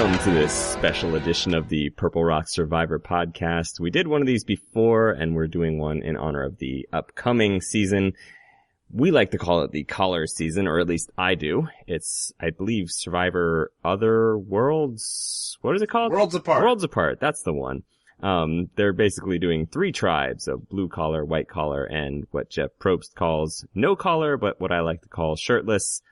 Welcome to this special edition of the Purple Rock Survivor podcast. We did one of these before, and we're doing one in honor of the upcoming season. We like to call it the Collar season, or at least I do. It's, I believe, Survivor Other Worlds. What is it called? Worlds Apart. Worlds Apart. That's the one. They're basically doing 3 tribes of blue collar, white collar, and what Jeff Probst calls no collar, but what I like to call shirtless.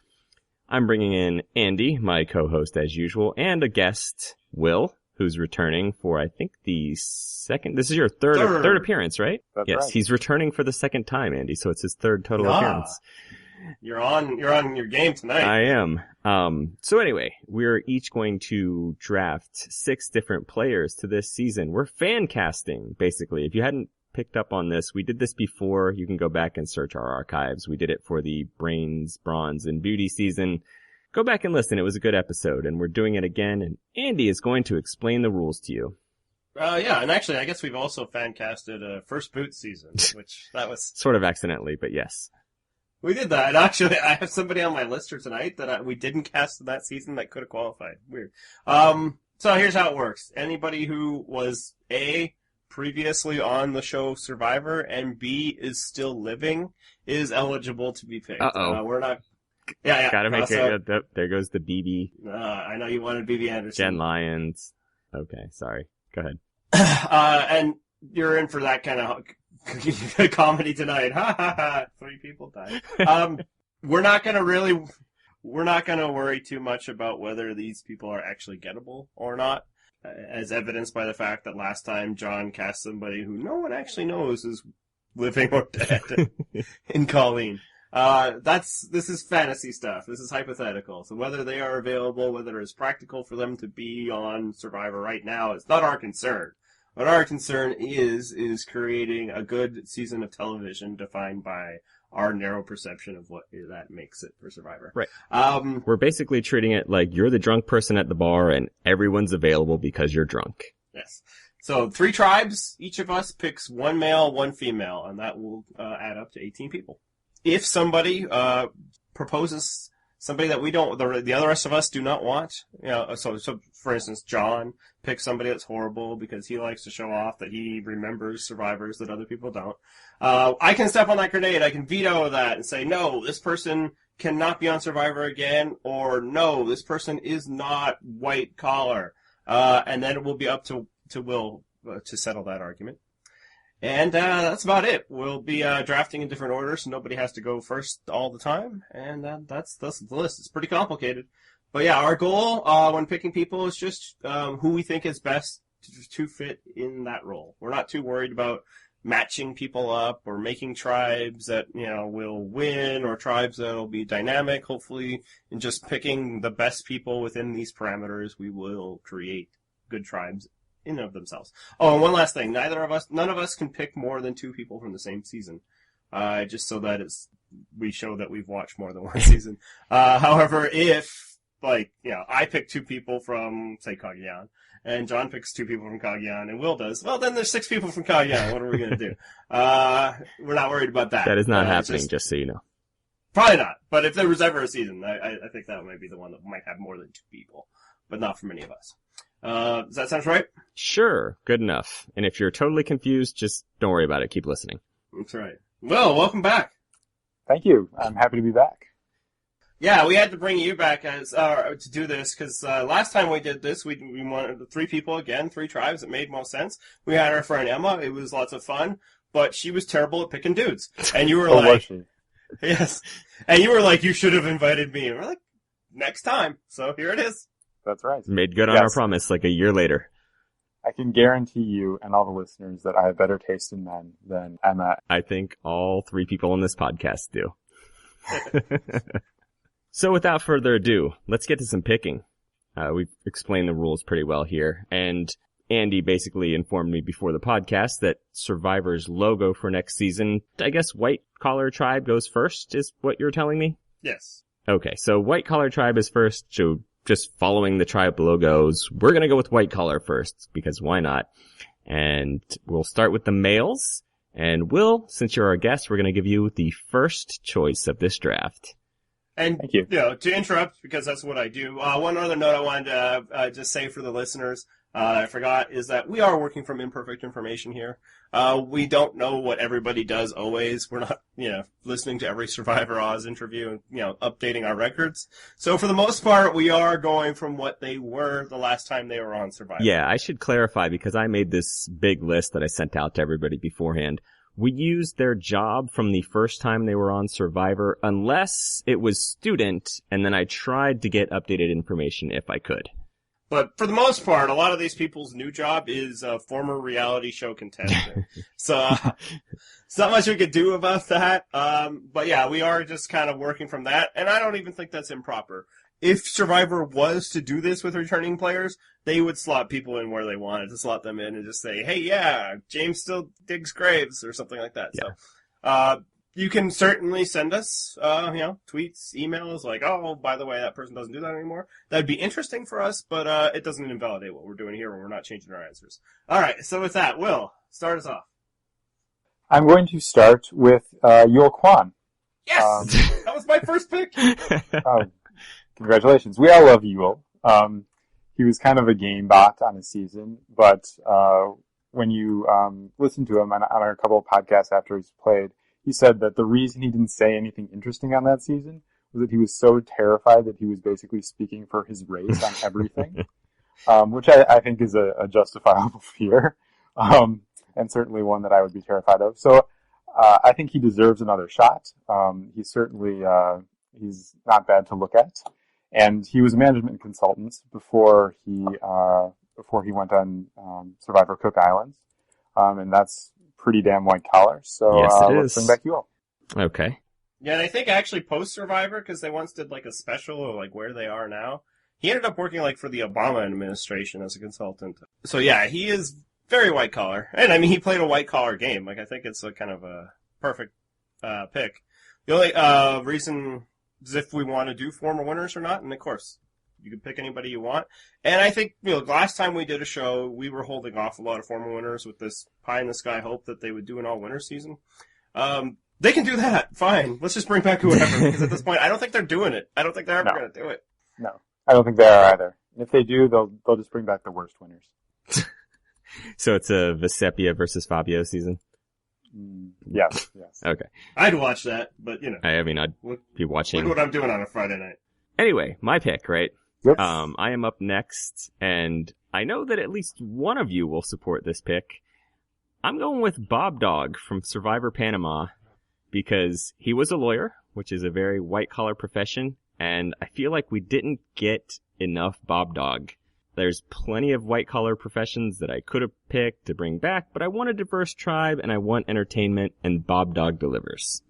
I'm bringing in Andy, my co-host as usual, and a guest, Will, who's returning for, I think, the second. This is your third appearance, right? That's yes, right. He's returning for the second time, Andy, so it's his third total appearance. You're on your game tonight. I am. So anyway, we're each going to draft 6 different players to this season. We're fan casting, basically. If you hadn't picked up on this, we did this before. You can go back and search our archives. We did it for the Brains, Bronze, and Beauty season. Go back and listen. It was a good episode, and we're doing it again, and Andy is going to explain the rules to you. Yeah, and actually, I guess we've also fan casted First Boot season, which that was sort of accidentally, but yes. We did that. And actually, I have somebody on my list for tonight that we didn't cast in that season that could have qualified. Weird. So here's how it works. Anybody who was A, previously on the show Survivor, and B, is still living, is eligible to be picked. Uh-oh. We're not... Yeah. Gotta make it. There goes the BB. I know you wanted BB Anderson. Jen Lyons. Okay, sorry. Go ahead. And you're in for that kind of comedy tonight. Ha ha ha. 3 people died. We're not gonna worry too much about whether these people are actually gettable or not, as evidenced by the fact that last time John cast somebody who no one actually knows is living or dead in Colleen. This is fantasy stuff. This is hypothetical. So whether they are available, whether it's practical for them to be on Survivor right now, it's not our concern. What our concern is creating a good season of television defined by our narrow perception of what that makes it for Survivor. Right. We're basically treating it like you're the drunk person at the bar and everyone's available because you're drunk. Yes. So 3 tribes, each of us picks 1 male, 1 female, and that will add up to 18 people. If somebody proposes somebody that we don't, the other rest of us do not want, so for instance, John picks somebody that's horrible because he likes to show off that he remembers survivors that other people don't. I can step on that grenade. I can veto that and say, no, this person cannot be on Survivor again, or no, this person is not white collar. And then it will be up to Will to settle that argument. And that's about it. We'll be drafting in different orders, so nobody has to go first all the time. And that's the list. It's pretty complicated. But yeah, our goal when picking people is just who we think is best to fit in that role. We're not too worried about matching people up or making tribes that will win or tribes that will be dynamic. Hopefully, in just picking the best people within these parameters, we will create good tribes in and of themselves. Oh, and one last thing. None of us can pick more than 2 people from the same season. Just so that we show that we've watched more than one season. However, if, I pick 2 people from, say, Cagayan, and John picks 2 people from Cagayan, and Will does, well, then there's 6 people from Cagayan. What are we gonna do? We're not worried about that. That is not happening, just so you know. Probably not. But if there was ever a season, I think that might be the one that might have more than 2 people. But not for many of us. Does that sound right? Sure. Good enough. And if you're totally confused, just don't worry about it. Keep listening. That's right. Well, welcome back. Thank you. I'm happy to be back. Yeah, we had to bring you back as to do this because last time we did this, we wanted 3 people again, 3 tribes. It made most sense. We had our friend Emma. It was lots of fun, but she was terrible at picking dudes. And you were Was she? Yes. And you were like, you should have invited me. And we're like, next time. So here it is. That's right. Made good on our promise like a year later. I can guarantee you and all the listeners that I have better taste in men than Emma. I think all 3 people on this podcast do. So without further ado, let's get to some picking. We've explained the rules pretty well here, and Andy basically informed me before the podcast that Survivor's logo for next season, I guess White Collar Tribe goes first, is what you're telling me? Yes. Okay, so White Collar Tribe is first, so just following the tribe logos, we're gonna go with White Collar first, because why not? And we'll start with the males, and Will, since you're our guest, we're gonna give you the first choice of this draft. And, Thank you. To interrupt, because that's what I do, one other note I wanted to just say for the listeners, I forgot, is that we are working from imperfect information here. We don't know what everybody does always. We're not, listening to every Survivor Oz interview and, updating our records. So for the most part, we are going from what they were the last time they were on Survivor. Yeah, I should clarify because I made this big list that I sent out to everybody beforehand. We used their job from the first time they were on Survivor, unless it was student, and then I tried to get updated information if I could. But for the most part, a lot of these people's new job is a former reality show contestant. So, it's not much we could do about that. But yeah, we are just kind of working from that, and I don't even think that's improper. If Survivor was to do this with returning players, they would slot people in where they wanted to slot them in and just say, hey, yeah, James still digs graves or something like that. Yeah. So, you can certainly send us, tweets, emails, like, oh, by the way, that person doesn't do that anymore. That'd be interesting for us, but it doesn't invalidate what we're doing here when we're not changing our answers. All right, so with that, Will, start us off. I'm going to start with Yul Kwan. Yes! That was my first pick! Congratulations. We all love Yul. He was kind of a game bot on his season, but when you listen to him on a couple of podcasts after he's played, he said that the reason he didn't say anything interesting on that season was that he was so terrified that he was basically speaking for his race on everything, which I think is a justifiable fear, and certainly one that I would be terrified of. So I think he deserves another shot. He's certainly he's not bad to look at. And he was a management consultant before he went on Survivor Cook Islands, and that's pretty damn white collar. So yes, it let's is. bring back Yul. Okay. Yeah, and I think actually post Survivor, because they once did like a special of like where they are now, he ended up working like for the Obama administration as a consultant. So yeah, he is very white collar, and I mean he played a white collar game. Like I think it's a kind of a perfect pick. The only reason is if we want to do former winners or not, and of course, you can pick anybody you want. And I think, last time we did a show, we were holding off a lot of former winners with this pie-in-the-sky hope that they would do an all-winner season. They can do that. Fine. Let's just bring back whoever, because at this point, I don't think they're doing it. I don't think they're ever going to do it. No, I don't think they are either. If they do, they'll just bring back the worst winners. So it's a Vesepia versus Fabio season? Yes. Okay. I'd watch that, but, I mean, I'd be watching. Look what I'm doing on a Friday night. Anyway, my pick, right? Yep. I am up next, and I know that at least one of you will support this pick. I'm going with Bob Dog from Survivor Panama, because he was a lawyer, which is a very white-collar profession, and I feel like we didn't get enough Bob Dog. There's plenty of white-collar professions that I could have picked to bring back, but I want a diverse tribe, and I want entertainment, and Bob Dog delivers.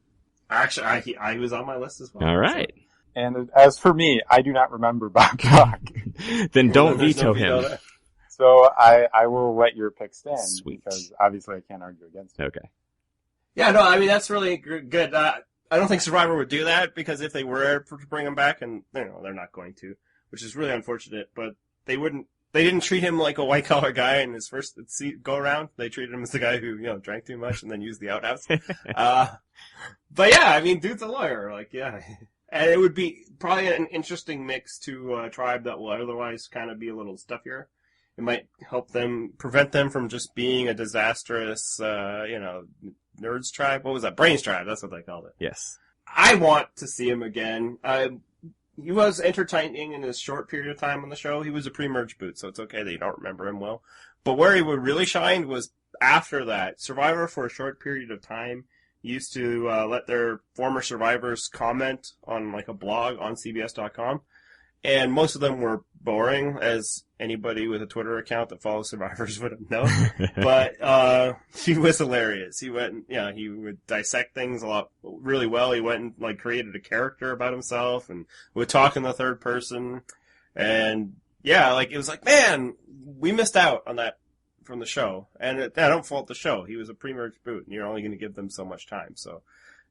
Actually, I was on my list as well. All right. So. And as for me, I do not remember Bob Dog. Then don't There's veto no him. there. So I will let your pick stand, Sweet. because obviously I can't argue against it. Okay. Yeah, no, I mean, that's really good. I don't think Survivor would do that, because if they were to bring him back, and they're not going to, which is really unfortunate, but they didn't treat him like a white collar guy in his first go around. They treated him as the guy who, drank too much and then used the outhouse. But yeah, I mean, dude's a lawyer. Like, yeah. And it would be probably an interesting mix to a tribe that will otherwise kind of be a little stuffier. It might help them, prevent them from just being a disastrous, nerds tribe. What was that? Brains tribe. That's what they called it. Yes. I want to see him again. He was entertaining in his short period of time on the show. He was a pre-merge boot, so it's okay that you don't remember him well. But where he would really shine was after that. Survivor, for a short period of time, used to let their former survivors comment on like a blog on CBS.com. And most of them were boring, as anybody with a Twitter account that follows survivors would know. But he was hilarious. He went, he would dissect things a lot really well. He went and created a character about himself and would talk in the third person. And it was like, man, we missed out on that from the show. And I don't fault the show. He was a pre-merge boot, and you're only going to give them so much time. So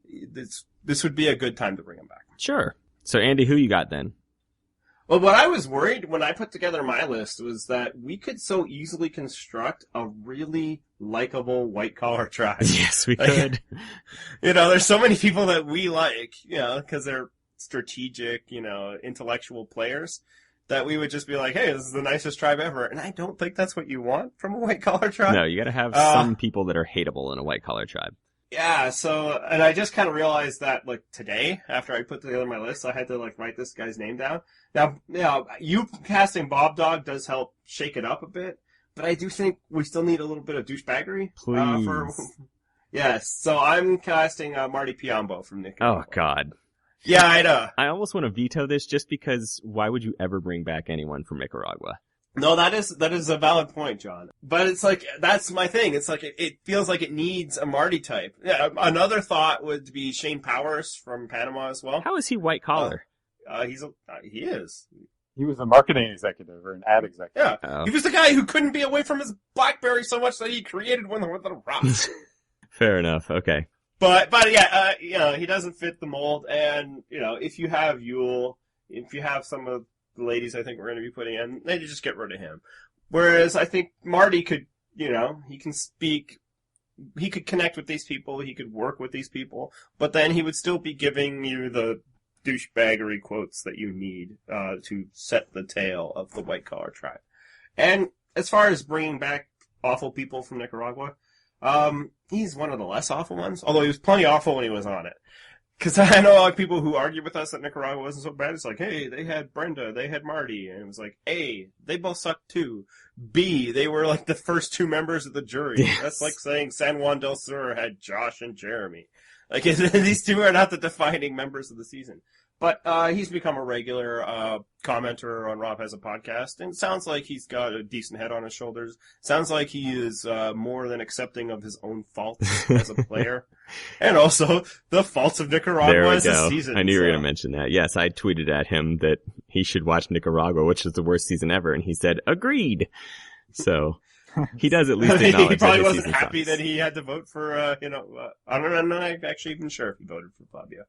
this would be a good time to bring him back. Sure. So Andy, who you got then? Well, what I was worried when I put together my list was that we could so easily construct a really likable white-collar tribe. Yes, we could. There's so many people that we like, because they're strategic, intellectual players, that we would just be like, hey, this is the nicest tribe ever. And I don't think that's what you want from a white-collar tribe. No, you gotta have some people that are hateable in a white-collar tribe. Yeah, so, and I just kind of realized that, today, after I put together my list, I had to, write this guy's name down. Now, you casting Bob Dog does help shake it up a bit, but I do think we still need a little bit of douchebaggery. Please. Yes, so I'm casting Marty Piombo from Nicaragua. Oh, God. Yeah, I know. I almost want to veto this just because why would you ever bring back anyone from Nicaragua? No, that is a valid point, John. But it's that's my thing. It's it feels like it needs a Marty type. Yeah, another thought would be Shane Powers from Panama as well. How is he white collar? He is. He was a marketing executive or an ad executive. Yeah. Oh. He was the guy who couldn't be away from his BlackBerry so much that he created one with a rock. Fair enough. Okay. But yeah, he doesn't fit the mold. And, if you have Yule, if you have some of the ladies I think we're going to be putting in, they just get rid of him. Whereas I think Marty could, he can speak, he could connect with these people, he could work with these people, but then he would still be giving you the douchebaggery quotes that you need to set the tale of the white-collar tribe. And as far as bringing back awful people from Nicaragua, he's one of the less awful ones, although he was plenty awful when he was on it. Because I know people who argue with us that Nicaragua wasn't so bad. It's like, hey, they had Brenda, they had Marty, and it was like, A, they both sucked too. B, they were the first two members of the jury. Yes. That's like saying San Juan del Sur had Josh and Jeremy. These two are not the defining members of the season. But he's become a regular commenter on Rob Has a Podcast, and it sounds like he's got a decent head on his shoulders. Sounds like he is more than accepting of his own faults as a player, and also the faults of Nicaragua as a season. I knew you were going to mention that. Yes, I tweeted at him that he should watch Nicaragua, which is the worst season ever, and he said, agreed. So he does at least acknowledge he probably that his wasn't season happy sucks. that he had to vote for, I'm not actually even sure if he voted for Fabio.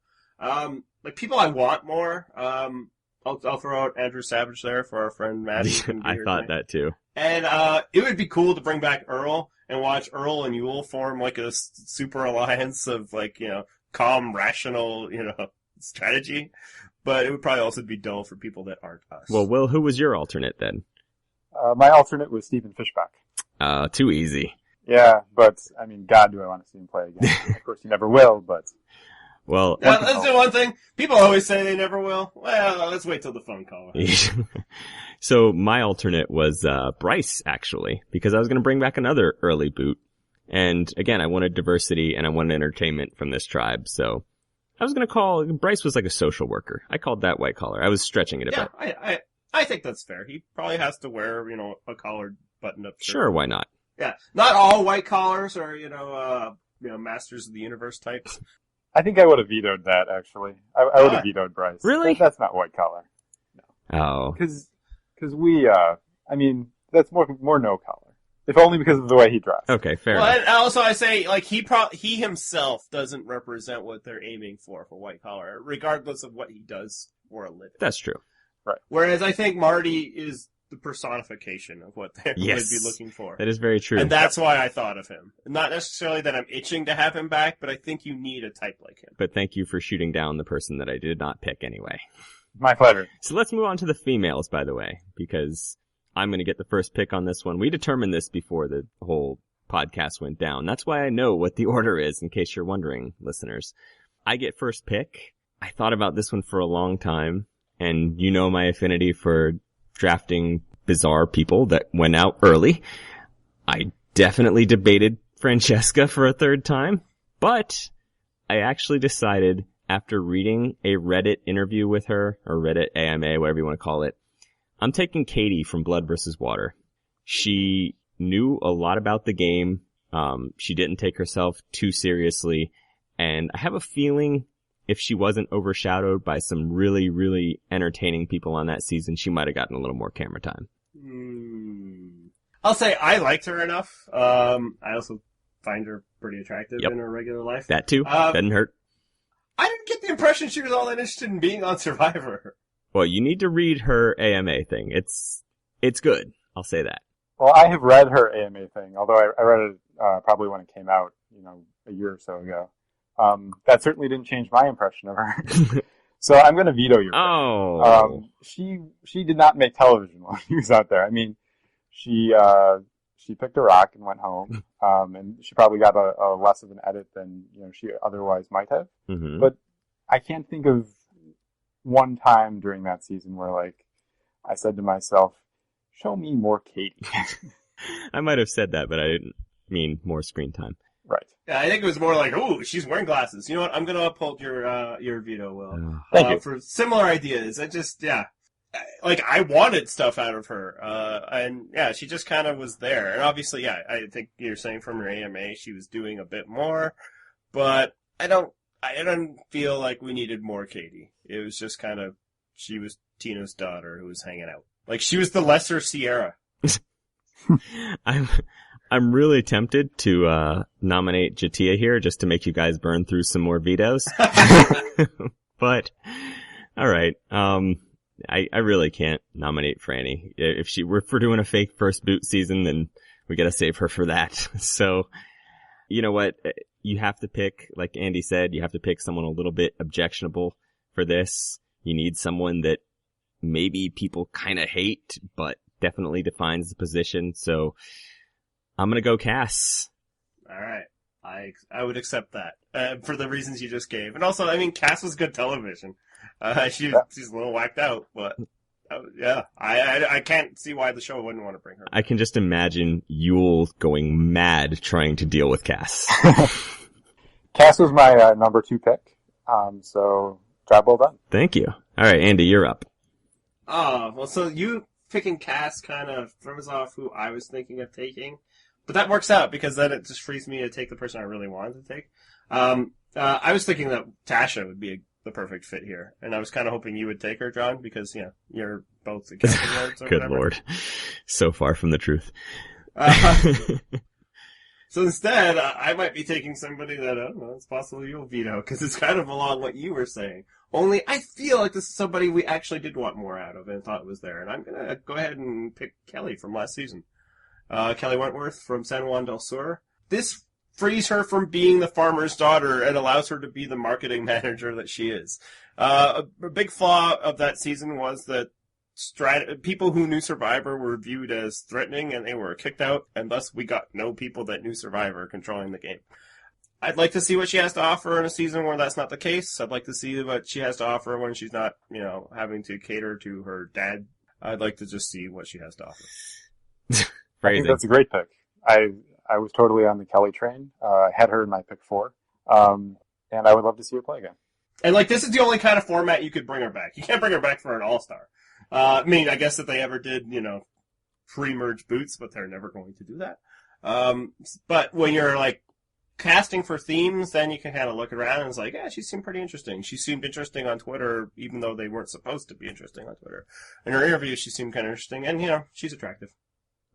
People I want more, I'll throw out Andrew Savage there for our friend Maddie. I thought that too. And, it would be cool to bring back Earl and watch Earl and Yule form a super alliance of calm, rational, strategy. But it would probably also be dull for people that aren't us. Well, Will, who was your alternate then? My alternate was Stephen Fishbach. Too easy. Yeah, but, God, do I want to see him play again. Of course, he never will, but... Well, let's do one thing. People always say they never will. Well, let's wait till the phone call. So my alternate was Bryce, actually, because I was going to bring back another early boot. And again, I wanted diversity and I wanted entertainment from this tribe. So I was going to call Bryce was like a social worker. I called that white collar. I was stretching it a bit. Yeah, I think that's fair. He probably has to wear, a collared button-up shirt. Sure, why not? Yeah, not all white collars are, Masters of the Universe types. I think I would have vetoed that, actually. I would have vetoed Bryce. Really? That's not white collar. No. Oh. Because we, that's more no collar. If only because of the way he dressed. Okay, fair Well, enough. and also I say, he himself doesn't represent what they're aiming for white collar, regardless of what he does for a living. That's true. Right. Whereas I think Marty is the personification of what they would be looking for. That is very true. And that's why I thought of him. Not necessarily that I'm itching to have him back, but I think you need a type like him. But thank you for shooting down the person that I did not pick anyway. My pleasure. So let's move on to the females, by the way, because I'm going to get the first pick on this one. We determined this before the whole podcast went down. That's why I know what the order is, in case you're wondering, listeners. I get first pick. I thought about this one for a long time, and you know my affinity for drafting bizarre people that went out early. I definitely debated Francesca for a third time, but I actually decided after reading a Reddit interview with her, or Reddit AMA, whatever you want to call it, I'm taking Katie from Blood vs. Water. She knew a lot about the game. She didn't take herself too seriously, and I have a feeling if she wasn't overshadowed by some really, really entertaining people on that season, she might have gotten a little more camera time. I'll say I liked her enough. I also find her pretty attractive in her regular life. That too. Doesn't hurt. I didn't get the impression she was all that interested in being on Survivor. Well, you need to read her AMA thing. It's good. I'll say that. Well, I have read her AMA thing, although I read it probably when it came out, a year or so ago. That certainly didn't change my impression of her. So I'm going to veto your pick. Oh. She did not make television while she was out there. I mean, she picked a rock and went home, and she probably got a less of an edit than she otherwise might have. Mm-hmm. But I can't think of one time during that season where like I said to myself, "Show me more Katie." I might have said that, but I didn't mean more screen time. Right. Yeah, I think it was more like, "Oh, she's wearing glasses." You know what? I'm going to uphold your veto, Will. Thank you. For similar ideas. I wanted stuff out of her, and yeah, she just kind of was there. And obviously, yeah, I think you're saying from her AMA she was doing a bit more, but I don't feel like we needed more Katie. It was just kind of, she was Tina's daughter who was hanging out. Like, she was the lesser Sierra. I'm really tempted to nominate Jatia here just to make you guys burn through some more vetoes. But all right. I really can't nominate Franny. If we're doing a fake first boot season, then we gotta save her for that. So, you know what? You have to pick, like Andy said, you have to pick someone a little bit objectionable for this. You need someone that maybe people kind of hate, but definitely defines the position. So I'm gonna go Cass. All right. I would accept that for the reasons you just gave. And also, I mean, Cass was good television. She's a little whacked out, but yeah, I can't see why the show wouldn't want to bring her. I can just imagine Yule going mad trying to deal with Cass. Cass was my number 2 pick. So job well done. Thank you. All right, Andy, you're up. Oh, well, so you picking Cass kind of throws off who I was thinking of taking. But that works out because then it just frees me to take the person I really wanted to take. I was thinking that Tasha would be the perfect fit here, and I was kind of hoping you would take her, John, because you're both accounting nerds. Or Good whatever. Lord, so far from the truth. So instead, I might be taking somebody that I don't know. It's possible you'll veto because it's kind of along what you were saying. Only I feel like this is somebody we actually did want more out of and thought was there, and I'm gonna go ahead and pick Kelly from last season. Kelly Wentworth from San Juan del Sur. This frees her from being the farmer's daughter and allows her to be the marketing manager that she is. A big flaw of that season was that people who knew Survivor were viewed as threatening and they were kicked out, and thus we got no people that knew Survivor controlling the game. I'd like to see what she has to offer in a season where that's not the case. I'd like to see what she has to offer when she's not, having to cater to her dad. I'd like to just see what she has to offer. I think that's a great pick. I was totally on the Kelly train. I had her in my pick 4. And I would love to see her play again. And, this is the only kind of format you could bring her back. You can't bring her back for an all-star. I guess if they ever did, pre-merge boots, but they're never going to do that. But when you're, casting for themes, then you can kind of look around and it's like, yeah, she seemed pretty interesting. She seemed interesting on Twitter, even though they weren't supposed to be interesting on Twitter. In her interviews, she seemed kind of interesting, and, she's attractive.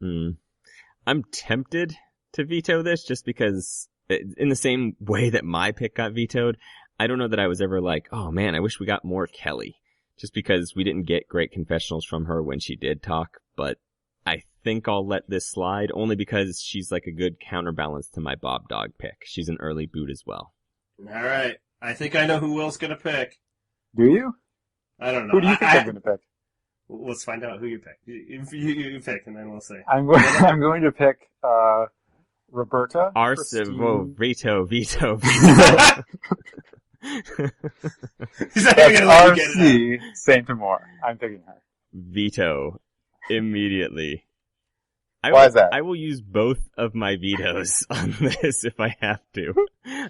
I'm tempted to veto this just because in the same way that my pick got vetoed, I don't know that I was ever like, oh man, I wish we got more Kelly, just because we didn't get great confessionals from her when she did talk. But I think I'll let this slide only because she's like a good counterbalance to my Bob Dog pick. She's an early boot as well. All right. I think I know who Will's going to pick. Do you? I don't know. Who do you think I'm going to pick? Let's find out who you pick. You pick, and then we'll see. I'm going to pick Roberta. Veto. He's not even going to get it out. Saint Amor. I'm picking her. Veto. Immediately. Why is that? I will use both of my vetoes on this if I have to.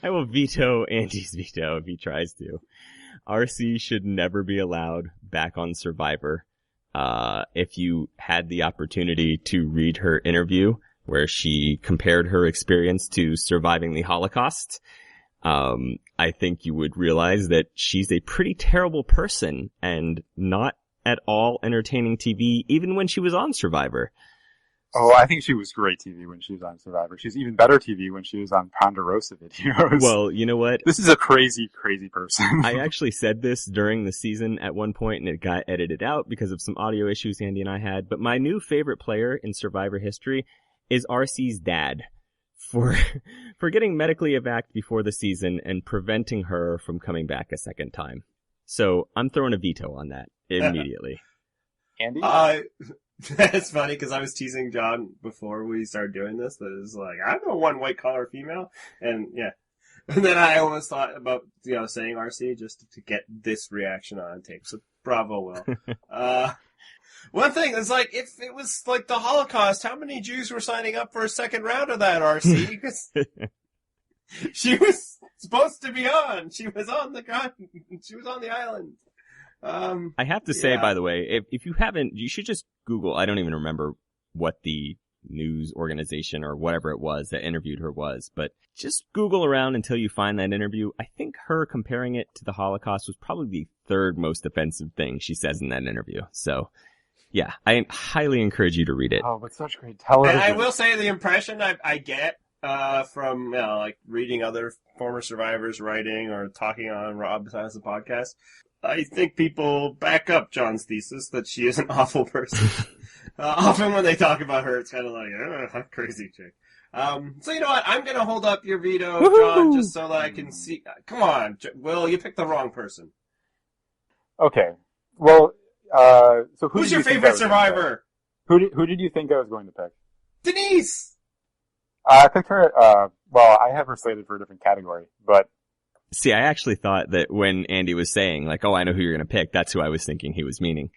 I will veto Andy's veto if he tries to. RC should never be allowed back on Survivor. If you had the opportunity to read her interview where she compared her experience to surviving the Holocaust, I think you would realize that she's a pretty terrible person and not at all entertaining TV, even when she was on Survivor. Oh, I think she was great TV when she was on Survivor. She's even better TV when she was on Ponderosa videos. Well, you know what? This is a crazy, crazy person. I actually said this during the season at one point, and it got edited out because of some audio issues Andy and I had. But my new favorite player in Survivor history is RC's dad for getting medically evac before the season and preventing her from coming back a second time. So I'm throwing a veto on that immediately. Andy? That's funny because I was teasing John before we started doing this. That is like, I know one white collar female, and yeah. And then I almost thought about saying RC just to get this reaction on tape. So bravo, Will. One thing is like, if it was like the Holocaust, how many Jews were signing up for a second round of that RC? Because she was supposed to be on. She was on the She was on the island. I have to say, by the way, if you haven't, you should just Google. I don't even remember what the news organization or whatever it was that interviewed her was, but just Google around until you find that interview. I think her comparing it to the Holocaust was probably the third most offensive thing she says in that interview. So, yeah, I highly encourage you to read it. Oh, but such great television. And I will say the impression I get from like reading other former survivors writing or talking on Rob as a podcast, I think people back up John's thesis that she is an awful person. Often when they talk about her, it's kind of like, crazy chick. So you know what? I'm going to hold up your veto, John, just so that I can see. Come on, Will, you picked the wrong person. Okay. Well, so who's your favorite survivor? Who did you think I was going to pick? Denise! I picked her, well, I have her slated for a different category, but... See, I actually thought that when Andy was saying, like, oh, I know who you're going to pick, that's who I was thinking he was meaning.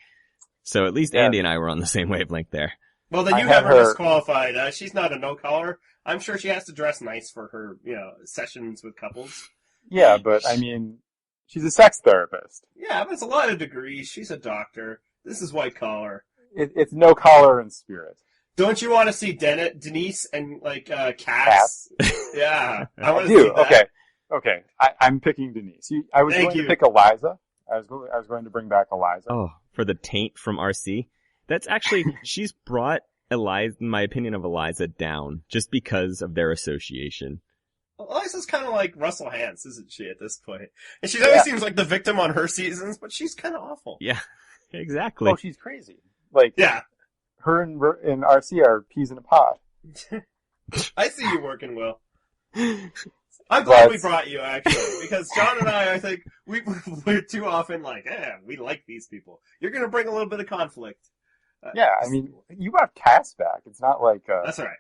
So at least Andy and I were on the same wavelength there. Well, then you have her disqualified. She's not a no-caller. I'm sure she has to dress nice for her, sessions with couples. Yeah, but, I mean, she's a sex therapist. Yeah, but it's a lot of degrees. She's a doctor. This is white collar. It's no collar in spirit. Don't you want to see Denise and, like, Cass? Yeah. I want to do. see that. Okay. I'm picking Denise. I was going to pick Eliza. I was going to bring back Eliza. Oh, for the taint from RC? That's actually, she's brought Eliza, in my opinion of Eliza, down just because of their association. Eliza's kind of like Russell Hantz, isn't she, at this point? And she always seems like the victim on her seasons, but she's kind of awful. Yeah, exactly. Oh, she's crazy. Like, yeah. Her and RC are peas in a pod. I see you working, Will. I'm glad we brought you, actually, because John and I think we're too often like, we like these people. You're going to bring a little bit of conflict. Yeah, I mean, you got Cass back. It's not like... That's all right.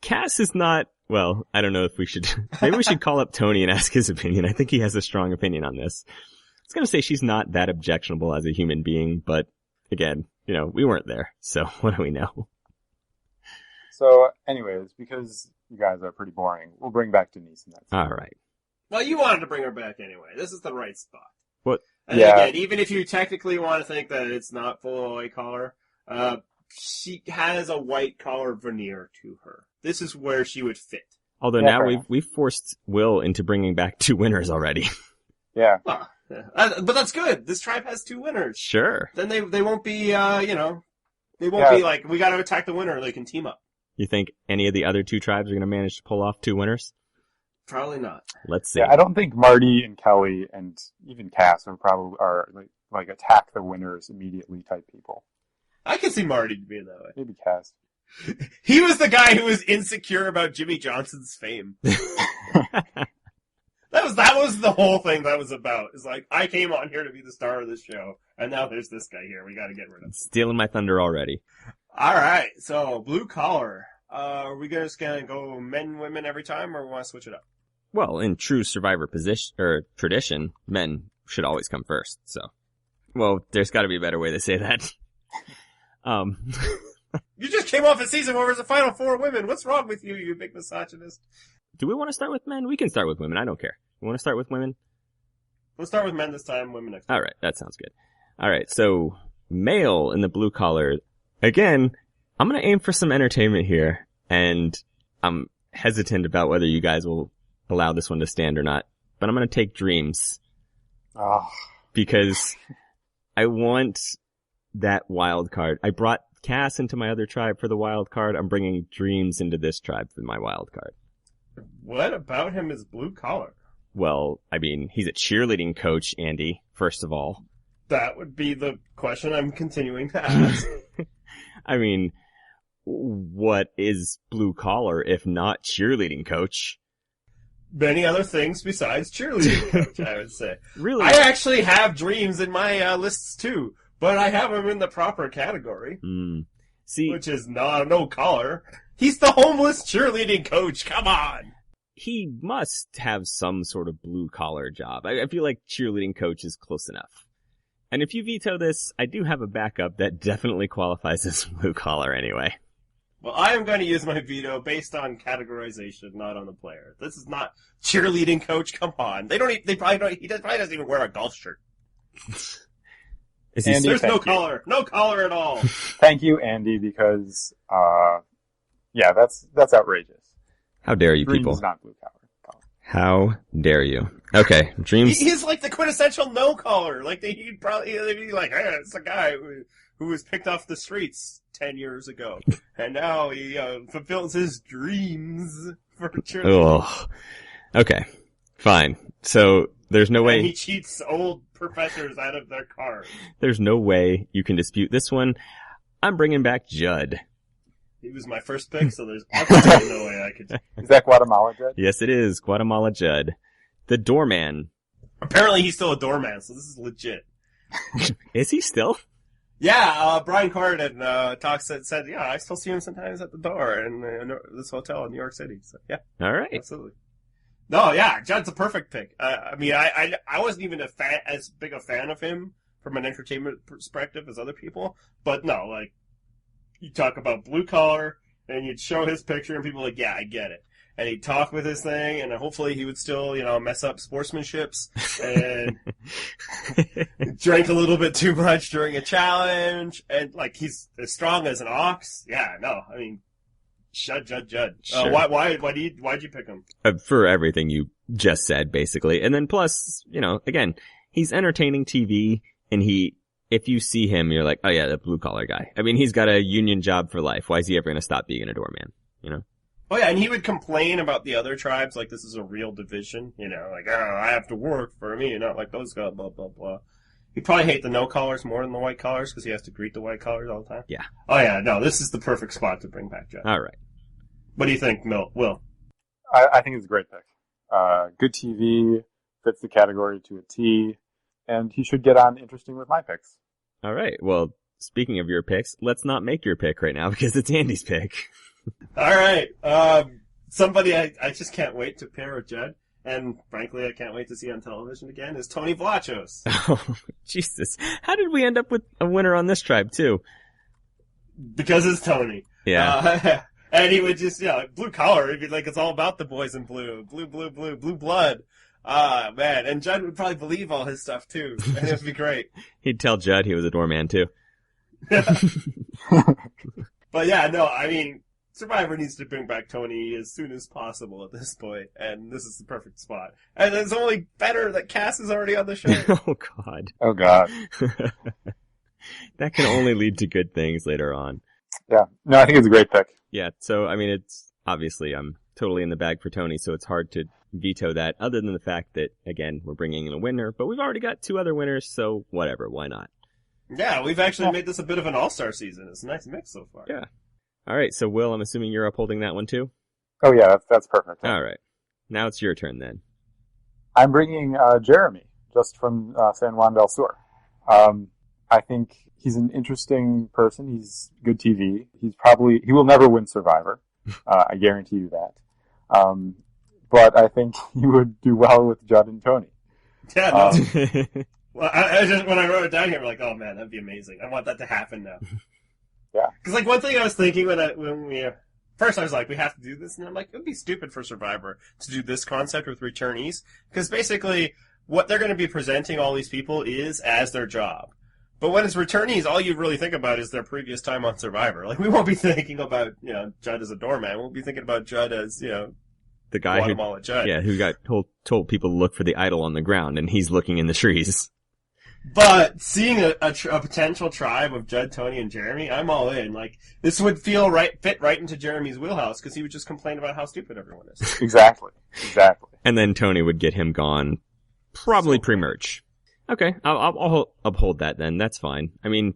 Cass is not... Well, I don't know if we should... Maybe we should call up Tony and ask his opinion. I think he has a strong opinion on this. I was going to say she's not that objectionable as a human being, but again, we weren't there, so what do we know? So, anyways, because you guys are pretty boring, we'll bring back Denise in that scene. All right. Well, you wanted to bring her back anyway. This is the right spot. What? And again, even if you technically want to think that it's not full of white collar, she has a white collar veneer to her. This is where she would fit. Although now we've forced Will into bringing back 2 winners already. Yeah. But that's good. This tribe has 2 winners. Sure. Then they won't be, they won't be like, we got to attack the winner. They can team up. You think any of the other 2 tribes are going to manage to pull off 2 winners? Probably not. Let's see. Yeah, I don't think Marty and Kelly and even Cass are like attack the winners immediately type people. I can see Marty being that way. Maybe Cass. He was the guy who was insecure about Jimmy Johnson's fame. That was the whole thing that was about. It's like, I came on here to be the star of this show, and now there's this guy here. We got to get rid of him. Stealing my thunder already. All right, so blue collar. Are we just gonna go men, women every time, or we want to switch it up? Well, in true Survivor position or tradition, men should always come first. So, well, there's got to be a better way to say that. You just came off a season where it was the final 4 women. What's wrong with you, you big misogynist? Do we want to start with men? We can start with women. I don't care. You want to start with women? Let's start with men this time, women next time. All right, that sounds good. All right, so male in the blue collar. Again, I'm going to aim for some entertainment here, and I'm hesitant about whether you guys will allow this one to stand or not, but I'm going to take Dreams. Oh. Because I want that wild card. I brought Cass into my other tribe for the wild card. I'm bringing Dreams into this tribe for my wild card. What about him is blue collar? Well, I mean, he's a cheerleading coach, Andy, first of all. That would be the question I'm continuing to ask. I mean, what is blue collar if not cheerleading coach? many other things besides cheerleading coach, I would say. Really? I actually have dreams in my lists too, but I have them in the proper category, See, which is no collar. He's the homeless cheerleading coach. Come on. he must have some sort of blue-collar job. I feel like cheerleading coach is close enough. And if you veto this, I do have a backup that definitely qualifies as blue-collar anyway. Well, I am going to use my veto based on categorization, not on the player. This is not cheerleading coach. Come on, they don't. They probably don't. He probably doesn't even wear a golf shirt. Andy, There's no thank you. collar, no collar at all. Thank you, Andy, because yeah, that's outrageous. How dare you, Green people? is not blue collar. How dare you? Okay, dreams. He's like the quintessential no collar. Like he'd be like, hey, it's a guy who was picked off the streets 10 years ago, and now he fulfills his dreams for cheerleading. Ugh. Okay, fine. So there's no And way. he cheats old professors out of their cars. There's no way you can dispute this one. I'm bringing back Judd. He was my first pick, so there's absolutely no way I could. Is that Guatemala, Jed? Yes, it is Guatemala Judd, the doorman. Apparently, he's still a doorman, so this is legit. Is he still? Yeah, Brian Cardin said, yeah, I still see him sometimes at the door in this hotel in New York City. So yeah, All right. absolutely. No, yeah, Judd's a perfect pick. I mean, I wasn't even as big a fan of him from an entertainment perspective as other people, but no, like, you talk about blue collar, and you'd show his picture, and people are like, yeah, I get it. And he'd talk with his thing, and hopefully he would still, mess up sportsmanships, and drank a little bit too much during a challenge, and, like, he's as strong as an ox. Yeah, no, I mean, Judd. Sure. Why'd you pick him? For everything you just said, basically. And then plus, again, he's entertaining TV, and if you see him, you're like, oh yeah, the blue collar guy. I mean, he's got a union job for life. Why is he ever going to stop being a doorman? Oh yeah, and he would complain about the other tribes, like this is a real division, like, oh, I have to work for me, not like those guys, blah, blah, blah. He'd probably hate the no-collars more than the white-collars, because he has to greet the white-collars all the time. Yeah. Oh yeah, no, this is the perfect spot to bring back Judd. All right. What do you think, Will? I think it's a great pick. Good TV, fits the category to a T, and he should get on interesting with my picks. All right. Well, speaking of your picks, let's not make your pick right now because it's Andy's pick. All right. Somebody I just can't wait to pair with Judd, and frankly, I can't wait to see on television again, is Tony Vlachos. Oh, Jesus. How did we end up with a winner on this tribe, too? Because it's Tony. Yeah. And he would just, blue collar, he'd be like, it's all about the boys in blue blood. Ah, man. And Judd would probably believe all his stuff, too. And it would be great. He'd tell Judd he was a doorman, too. But yeah, no, I mean, Survivor needs to bring back Tony as soon as possible at this point, and this is the perfect spot. And it's only better that Cass is already on the show. Oh, God. Oh, God. That can only lead to good things later on. Yeah. No, I think it's a great pick. Yeah, so, I mean, it's obviously I'm totally in the bag for Tony, so it's hard to veto that, other than the fact that, again, we're bringing in a winner, but we've already got 2 other winners, so whatever, why not? Yeah, we've actually made this a bit of an all-star season. It's a nice mix so far. Yeah. All right, so Will, I'm assuming you're upholding that one too? Oh, yeah, that's perfect. All right. Now it's your turn then. I'm bringing Jeremy, just from San Juan del Sur. I think he's an interesting person. He's good TV. He will never win Survivor. I guarantee you that. But I think he would do well with Judd and Tony. Yeah, no. Well, I just, when I wrote it down here, I'm like, oh man, that'd be amazing. I want that to happen now. Yeah. Because like one thing I was thinking first I was like, we have to do this, and I'm like, it would be stupid for Survivor to do this concept with returnees, because basically what they're going to be presenting all these people is as their job. But when it's returnees, all you really think about is their previous time on Survivor. Like, we won't be thinking about, Judd as a doorman. We'll be thinking about Judd as, the guy Guatemala Judd. who got told people to look for the idol on the ground, and he's looking in the trees. But seeing a potential tribe of Judd, Tony, and Jeremy, I'm all in. Like, this would fit right into Jeremy's wheelhouse, because he would just complain about how stupid everyone is. Exactly. And then Tony would get him gone, probably pre-merge. Okay, I'll uphold that then. That's fine. I mean,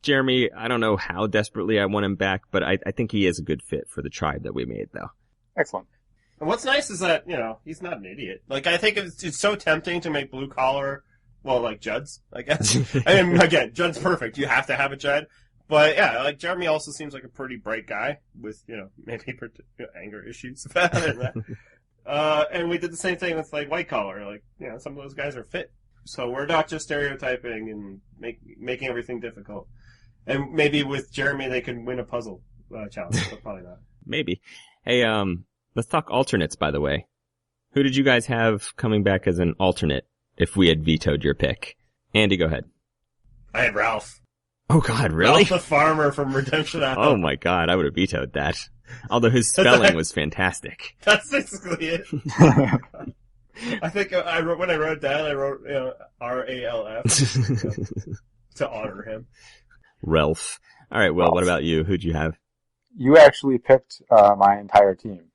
Jeremy, I don't know how desperately I want him back, but I think he is a good fit for the tribe that we made, though. Excellent. And what's nice is that, he's not an idiot. Like, I think it's so tempting to make blue collar, well, like Judd's, I guess. I mean, again, Judd's perfect. You have to have a Judd. But yeah, like Jeremy also seems like a pretty bright guy with, maybe anger issues. And we did the same thing with like white collar. Like, some of those guys are fit. So we're not just stereotyping and making everything difficult. And maybe with Jeremy they could win a puzzle challenge, but probably not. Maybe. Hey, let's talk alternates, by the way. Who did you guys have coming back as an alternate if we had vetoed your pick? Andy, go ahead. I had Ralph. Oh God, really? Ralph the farmer from Redemption Island. Oh my God, I would have vetoed that. Although his spelling was fantastic. That's basically it. I think when I wrote down, I wrote R-A-L-F to honor him. Ralph. All right, well, what about you? Who'd you have? You actually picked my entire team.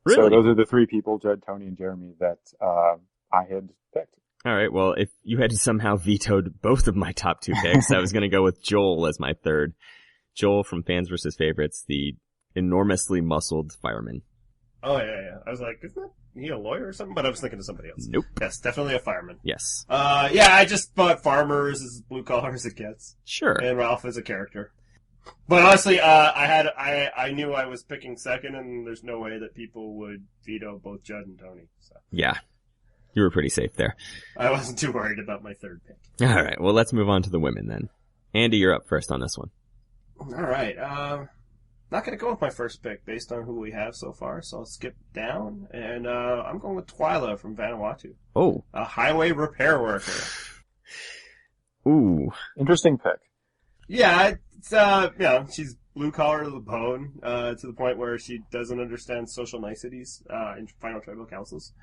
Really? So those are the three people, Judd, Tony, and Jeremy, that I had picked. All right, well, if you had somehow vetoed both of my top two picks, I was going to go with Joel as my third. Joel from Fans vs. Favorites, the enormously muscled fireman. Oh, yeah. I was like, isn't he a lawyer or something? But I was thinking of somebody else. Nope. Yes, definitely a fireman. Yes. I just thought farmers as blue collar as it gets. Sure. And Ralph is a character. But honestly, I knew I was picking second, and there's no way that people would veto both Judd and Tony. So. Yeah. You were pretty safe there. I wasn't too worried about my third pick. All right, well, let's move on to the women then. Andy, you're up first on this one. All right. Not going to go with my first pick based on who we have so far, so I'll skip down. And I'm going with Twyla from Vanuatu. Oh. A highway repair worker. Ooh. Interesting pick. Yeah, it's, she's blue collar to the bone, to the point where she doesn't understand social niceties in final tribal councils.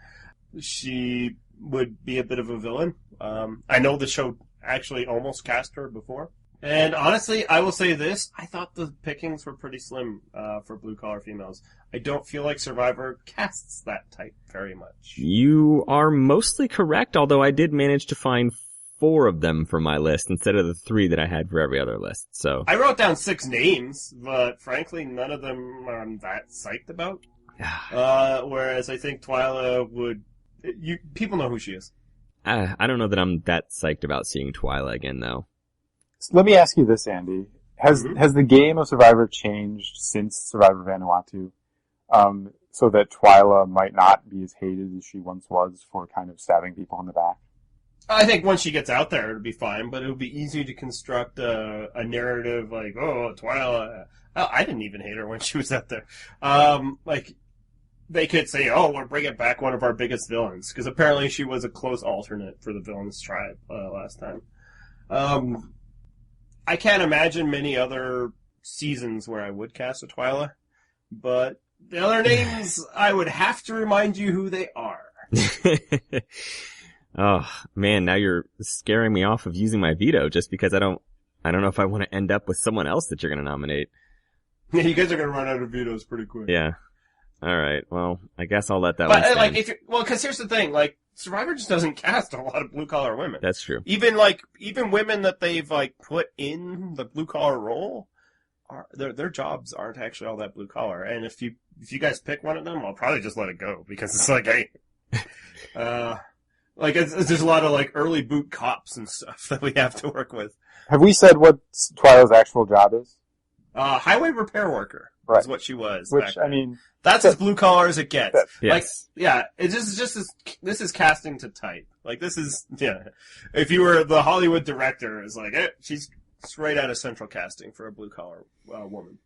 She would be a bit of a villain. I know the show actually almost cast her before. And honestly, I will say this, I thought the pickings were pretty slim for blue-collar females. I don't feel like Survivor casts that type very much. You are mostly correct, although I did manage to find 4 of them for my list instead of the 3 that I had for every other list. So I wrote down 6 names, but frankly, none of them I'm that psyched about. Whereas I think Twyla would... people know who she is. I don't know that I'm that psyched about seeing Twyla again, though. So let me ask you this, Andy. Has the game of Survivor changed since Survivor Vanuatu, so that Twyla might not be as hated as she once was for kind of stabbing people in the back? I think once she gets out there, it'll be fine, but it'll be easy to construct a narrative like, oh, Twyla... I didn't even hate her when she was out there. They could say, oh, we're bringing back one of our biggest villains, because apparently she was a close alternate for the villains tribe last time. I can't imagine many other seasons where I would cast a Twyla, but the other names, I would have to remind you who they are. Oh, man, now you're scaring me off of using my veto just because I don't know if I want to end up with someone else that you're going to nominate. Yeah, you guys are going to run out of vetoes pretty quick. Yeah. All right. Well, I guess I'll let that one stand. Because here's the thing, Survivor just doesn't cast a lot of blue collar women. That's true. Even women that they've put in the blue collar role, their jobs aren't actually all that blue collar. And if you guys pick one of them, I'll probably just let it go because it's hey, there's a lot of early boot cops and stuff that we have to work with. Have we said what Twyla's actual job is? Highway repair worker. Right. Is what she was. Which, I mean... That's as blue collar as it gets. Yes. It's just this is casting to type. This is, if you were the Hollywood director, it's she's straight out of central casting for a blue collar woman.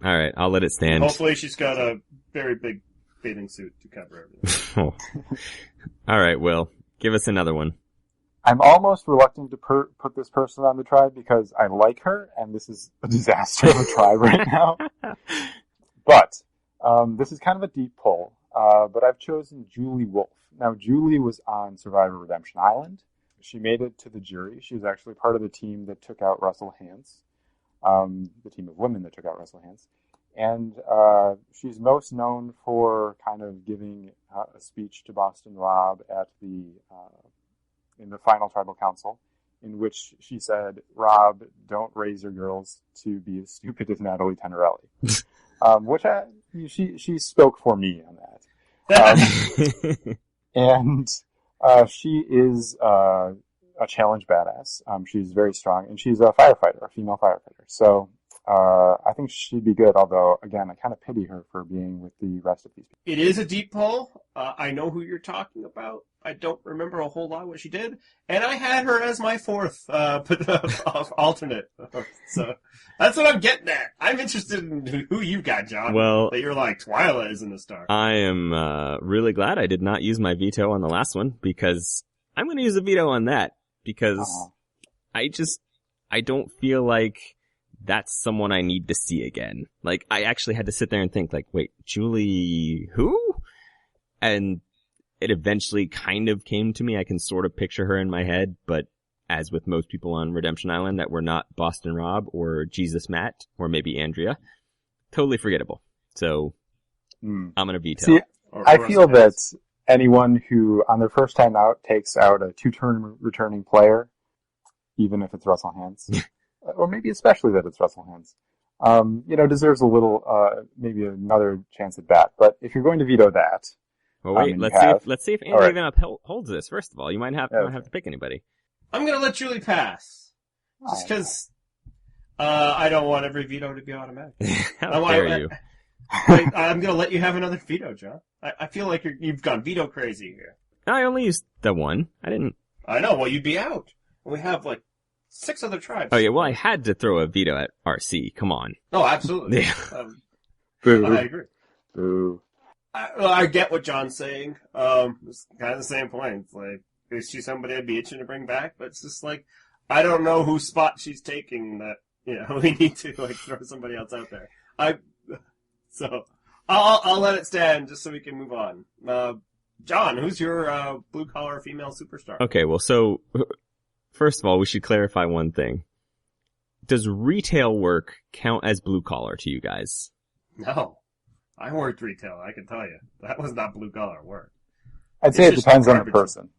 All right, I'll let it stand. Hopefully she's got a very big bathing suit to cover everything. All right, Will, give us another one. I'm almost reluctant to put this person on the tribe because I like her, and this is a disaster of a tribe right now. But this is kind of a deep pull, but I've chosen Julie Wolfe. Now, Julie was on Survivor Redemption Island. She made it to the jury. She was actually part of the team that took out Russell Hantz, the team of women that took out Russell Hantz. And she's most known for kind of giving a speech to Boston Rob at in the final tribal council, in which she said, Rob, don't raise your girls to be as stupid as Natalie Tenorelli. Which she spoke for me on that. And she is a challenge badass. She's very strong, and she's a firefighter, a female firefighter. So I think she'd be good, although, again, I kind of pity her for being with the rest of these people. It is a deep pull. I know who you're talking about. I don't remember a whole lot what she did. And I had her as my fourth alternate. So that's what I'm getting at. I'm interested in who you got, John. Well, that you're like, Twyla isn't a star. I am really glad I did not use my veto on the last one, because I'm going to use a veto on that, because I don't feel like that's someone I need to see again. Like, I actually had to sit there and think, like, wait, Julie who? And it eventually kind of came to me. I can sort of picture her in my head, but as with most people on Redemption Island that were not Boston Rob or Jesus Matt or maybe Andrea, totally forgettable. So I'm going to veto. See, I feel that anyone who, on their first time out, takes out a 2-turn returning player, even if it's Russell Hands, or maybe especially that it's Russell Hands, deserves a little, maybe another chance at bat. But if you're going to veto that, well, wait, let's see if Andrea even upholds this. First of all, you might have to pick anybody. I'm going to let Julie pass, just because I don't want every veto to be automatic. How dare you? I'm going to let you have another veto, John. I feel like you've gone veto crazy here. I only used the one. I didn't. I know. Well, you'd be out. We have like 6 other tribes. Oh yeah. Well, I had to throw a veto at RC. Come on. Oh, absolutely. Yeah. Boo. I agree. Boo. I get what John's saying. It's kind of the same point. It's like, is she somebody I'd be itching to bring back? But it's just like, I don't know whose spot she's taking that, we need to like throw somebody else out there. So I'll let it stand just so we can move on. John, who's your blue collar female superstar? Okay, well, so first of all, we should clarify one thing. Does retail work count as blue collar to you guys? No. I worked retail, I can tell you. That was not blue collar work. I'd say it depends on the person.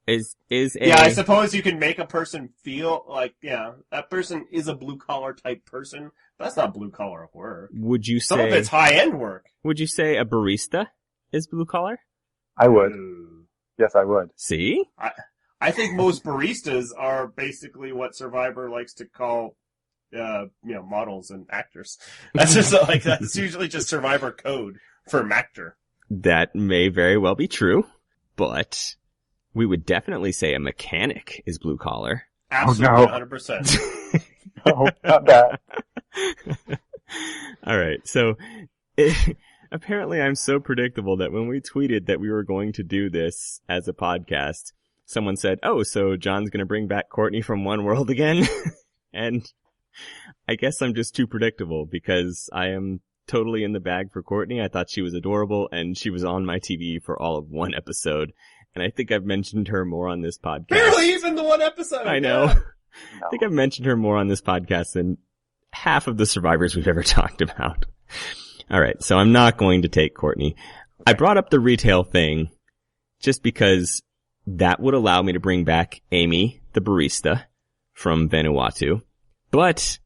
I suppose you can make a person feel like, that person is a blue collar type person. That's not blue collar work. Would you say some of it's high end work? Would you say a barista is blue collar? I would. Yes, I would. See? I think most baristas are basically what Survivor likes to call, models and actors. That's just that's usually just Survivor code for an actor. That may very well be true, but we would definitely say a mechanic is blue collar. Absolutely, 100%. No, not that. All right, so apparently I'm so predictable that when we tweeted that we were going to do this as a podcast, someone said, "Oh, so John's going to bring back Courtney from One World again?" And I guess I'm just too predictable because I am totally in the bag for Courtney. I thought she was adorable, and she was on my TV for all of one episode. And I think I've mentioned her more on this podcast. Barely even the one episode. I know. No. I think I've mentioned her more on this podcast than half of the survivors we've ever talked about. All right, so I'm not going to take Courtney. I brought up the retail thing just because that would allow me to bring back Amy, the barista from Vanuatu. But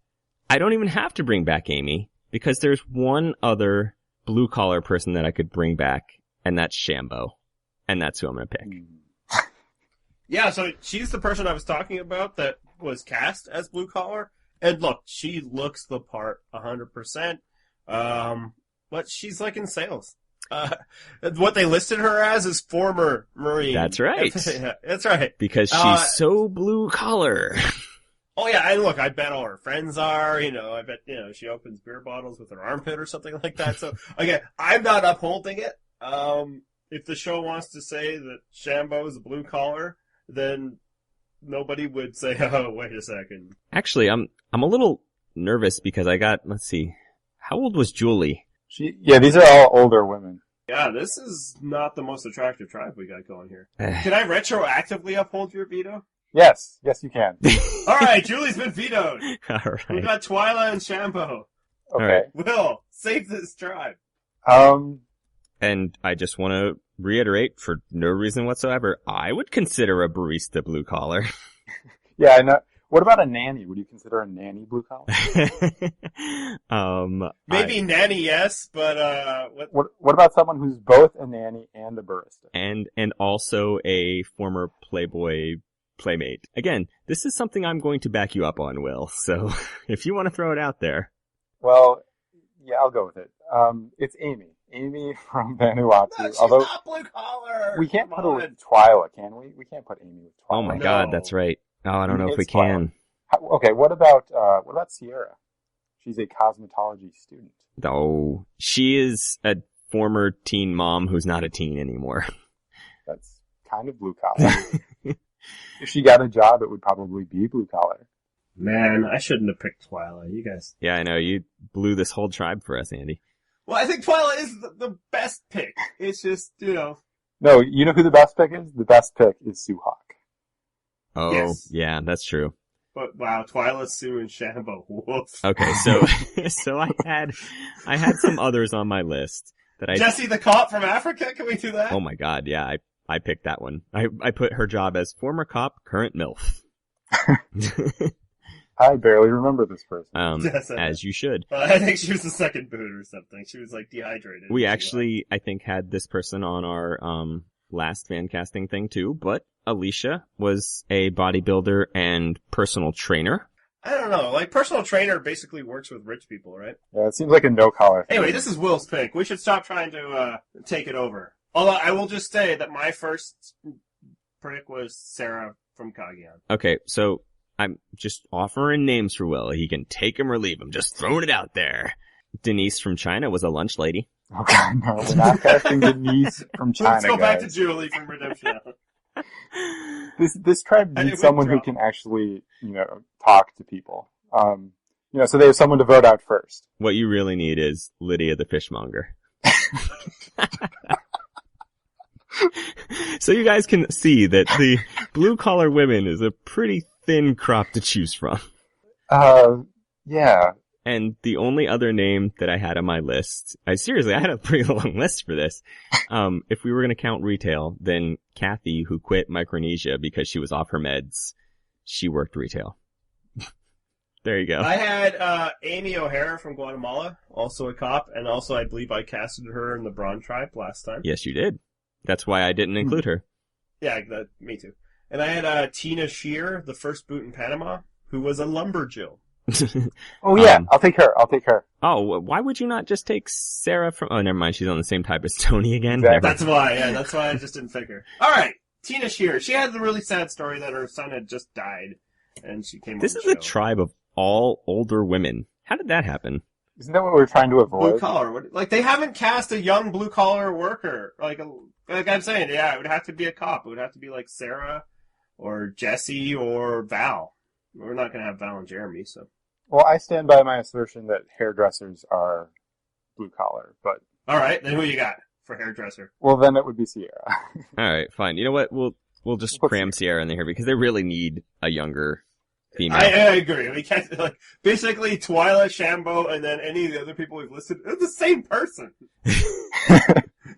I don't even have to bring back Amy because there's one other blue collar person that I could bring back, and that's Shambo. And that's who I'm going to pick. Yeah, so she's the person I was talking about that was cast as blue collar. And look, she looks the part 100%. But she's like in sales. What they listed her as is former Marine. That's right. Yeah, that's right. Because she's so blue collar. Oh yeah, and look, I bet all her friends are, I bet, she opens beer bottles with her armpit or something like that. So, again, I'm not upholding it. If the show wants to say that Shambo is a blue collar, then nobody would say, "Oh, wait a second." Actually, I'm a little nervous because let's see, how old was Julie? These are all older women. Yeah, this is not the most attractive tribe we got going here. Can I retroactively uphold your veto? Yes, you can. All right, Julie's been vetoed. All right. We got Twyla and Shambo. Okay. Right. Will, save this tribe. And I just want to reiterate, for no reason whatsoever, I would consider a barista blue collar. Yeah, I know. What about a nanny? Would you consider a nanny blue collar? Maybe nanny, yes, but What about someone who's both a nanny and a barista? And also a former Playboy playmate. Again, this is something I'm going to back you up on, Will. So if you want to throw it out there. Well, yeah, I'll go with it. It's Amy. Amy from Vanuatu. no, she's Although not blue collar. we can't Come put her on. with Twyla, can we? We can't put Amy with Twyla. Oh my No. God, that's right. Oh, I don't know if we It's Twyla. can. Okay, what about Sierra? She's a cosmetology student. Oh, she is a former teen mom who's not a teen anymore. That's kind of blue collar. If she got a job, it would probably be blue collar. Man, I shouldn't have picked Twyla. You guys. Yeah, I know. You blew this whole tribe for us, Andy. Well, I think Twyla is the best pick. It's just, No, you know who the best pick is? The best pick is Sue Hawk. Oh, Yes. yeah, that's true. But wow, Twyla, Sue, and Shambo. Woof. Okay, so so I had some others on my list that I. Jesse the cop from Africa. Can we do that? Oh my God, yeah, I picked that one. I put her job as former cop, current MILF. I barely remember this person. Yes, I know. As you should. I think she was the second boot or something. She was like dehydrated. We actually, I think, had this person on our last fan casting thing too, but Alicia was a bodybuilder and personal trainer. I don't know. Like, personal trainer basically works with rich people, right? Yeah, it seems like a no-collar thing. Anyway, this is Will's pick. We should stop trying to take it over. Although I will just say that my first pick was Sarah from Kagian. Okay, so I'm just offering names for Will. He can take them or leave them. Just throwing it out there. Denise from China was a lunch lady. Oh God, no, we're not casting Denise from China, Let's go back to guys. Julie from Redemption. This tribe I needs would someone who drop. can actually, talk to people. So they have someone to vote out first. What you really need is Lydia the fishmonger. So you guys can see that the blue collar women is a pretty thin crop to choose from. Yeah. And the only other name that I had on my list, I had a pretty long list for this. If we were going to count retail, then Kathy, who quit Micronesia because she was off her meds, she worked retail. There you go. I had Amy O'Hara from Guatemala, also a cop, and also I believe I casted her in the Braun tribe last time. Yes, you did. That's why I didn't include her. Yeah, me too. And I had Tina Shear, the first boot in Panama, who was a lumberjill. Oh yeah, I'll take her. Oh, why would you not just take Sarah from... Oh, never mind. She's on the same type as Tony again. Exactly. Never- That's why I just didn't pick her. All right, Tina Shear. She had the really sad story that her son had just died, and she came This on is the a show. tribe of all older women. How did that happen? Isn't that what we're trying to avoid? Blue collar. Like, they haven't cast a young blue collar worker. Like I'm saying, yeah, it would have to be a cop. It would have to be like Sarah or Jesse or Val. We're not going to have Val and Jeremy, so. Well, I stand by my assertion that hairdressers are blue collar, but All right, then who you got for hairdresser? well, then it would be Sierra. All right, fine. You know what? We'll just What's cram Sierra in here because they really need a younger female. I agree. We can't, like, basically Twyla, Shambo, and then any of the other people we've listed, they're the same person.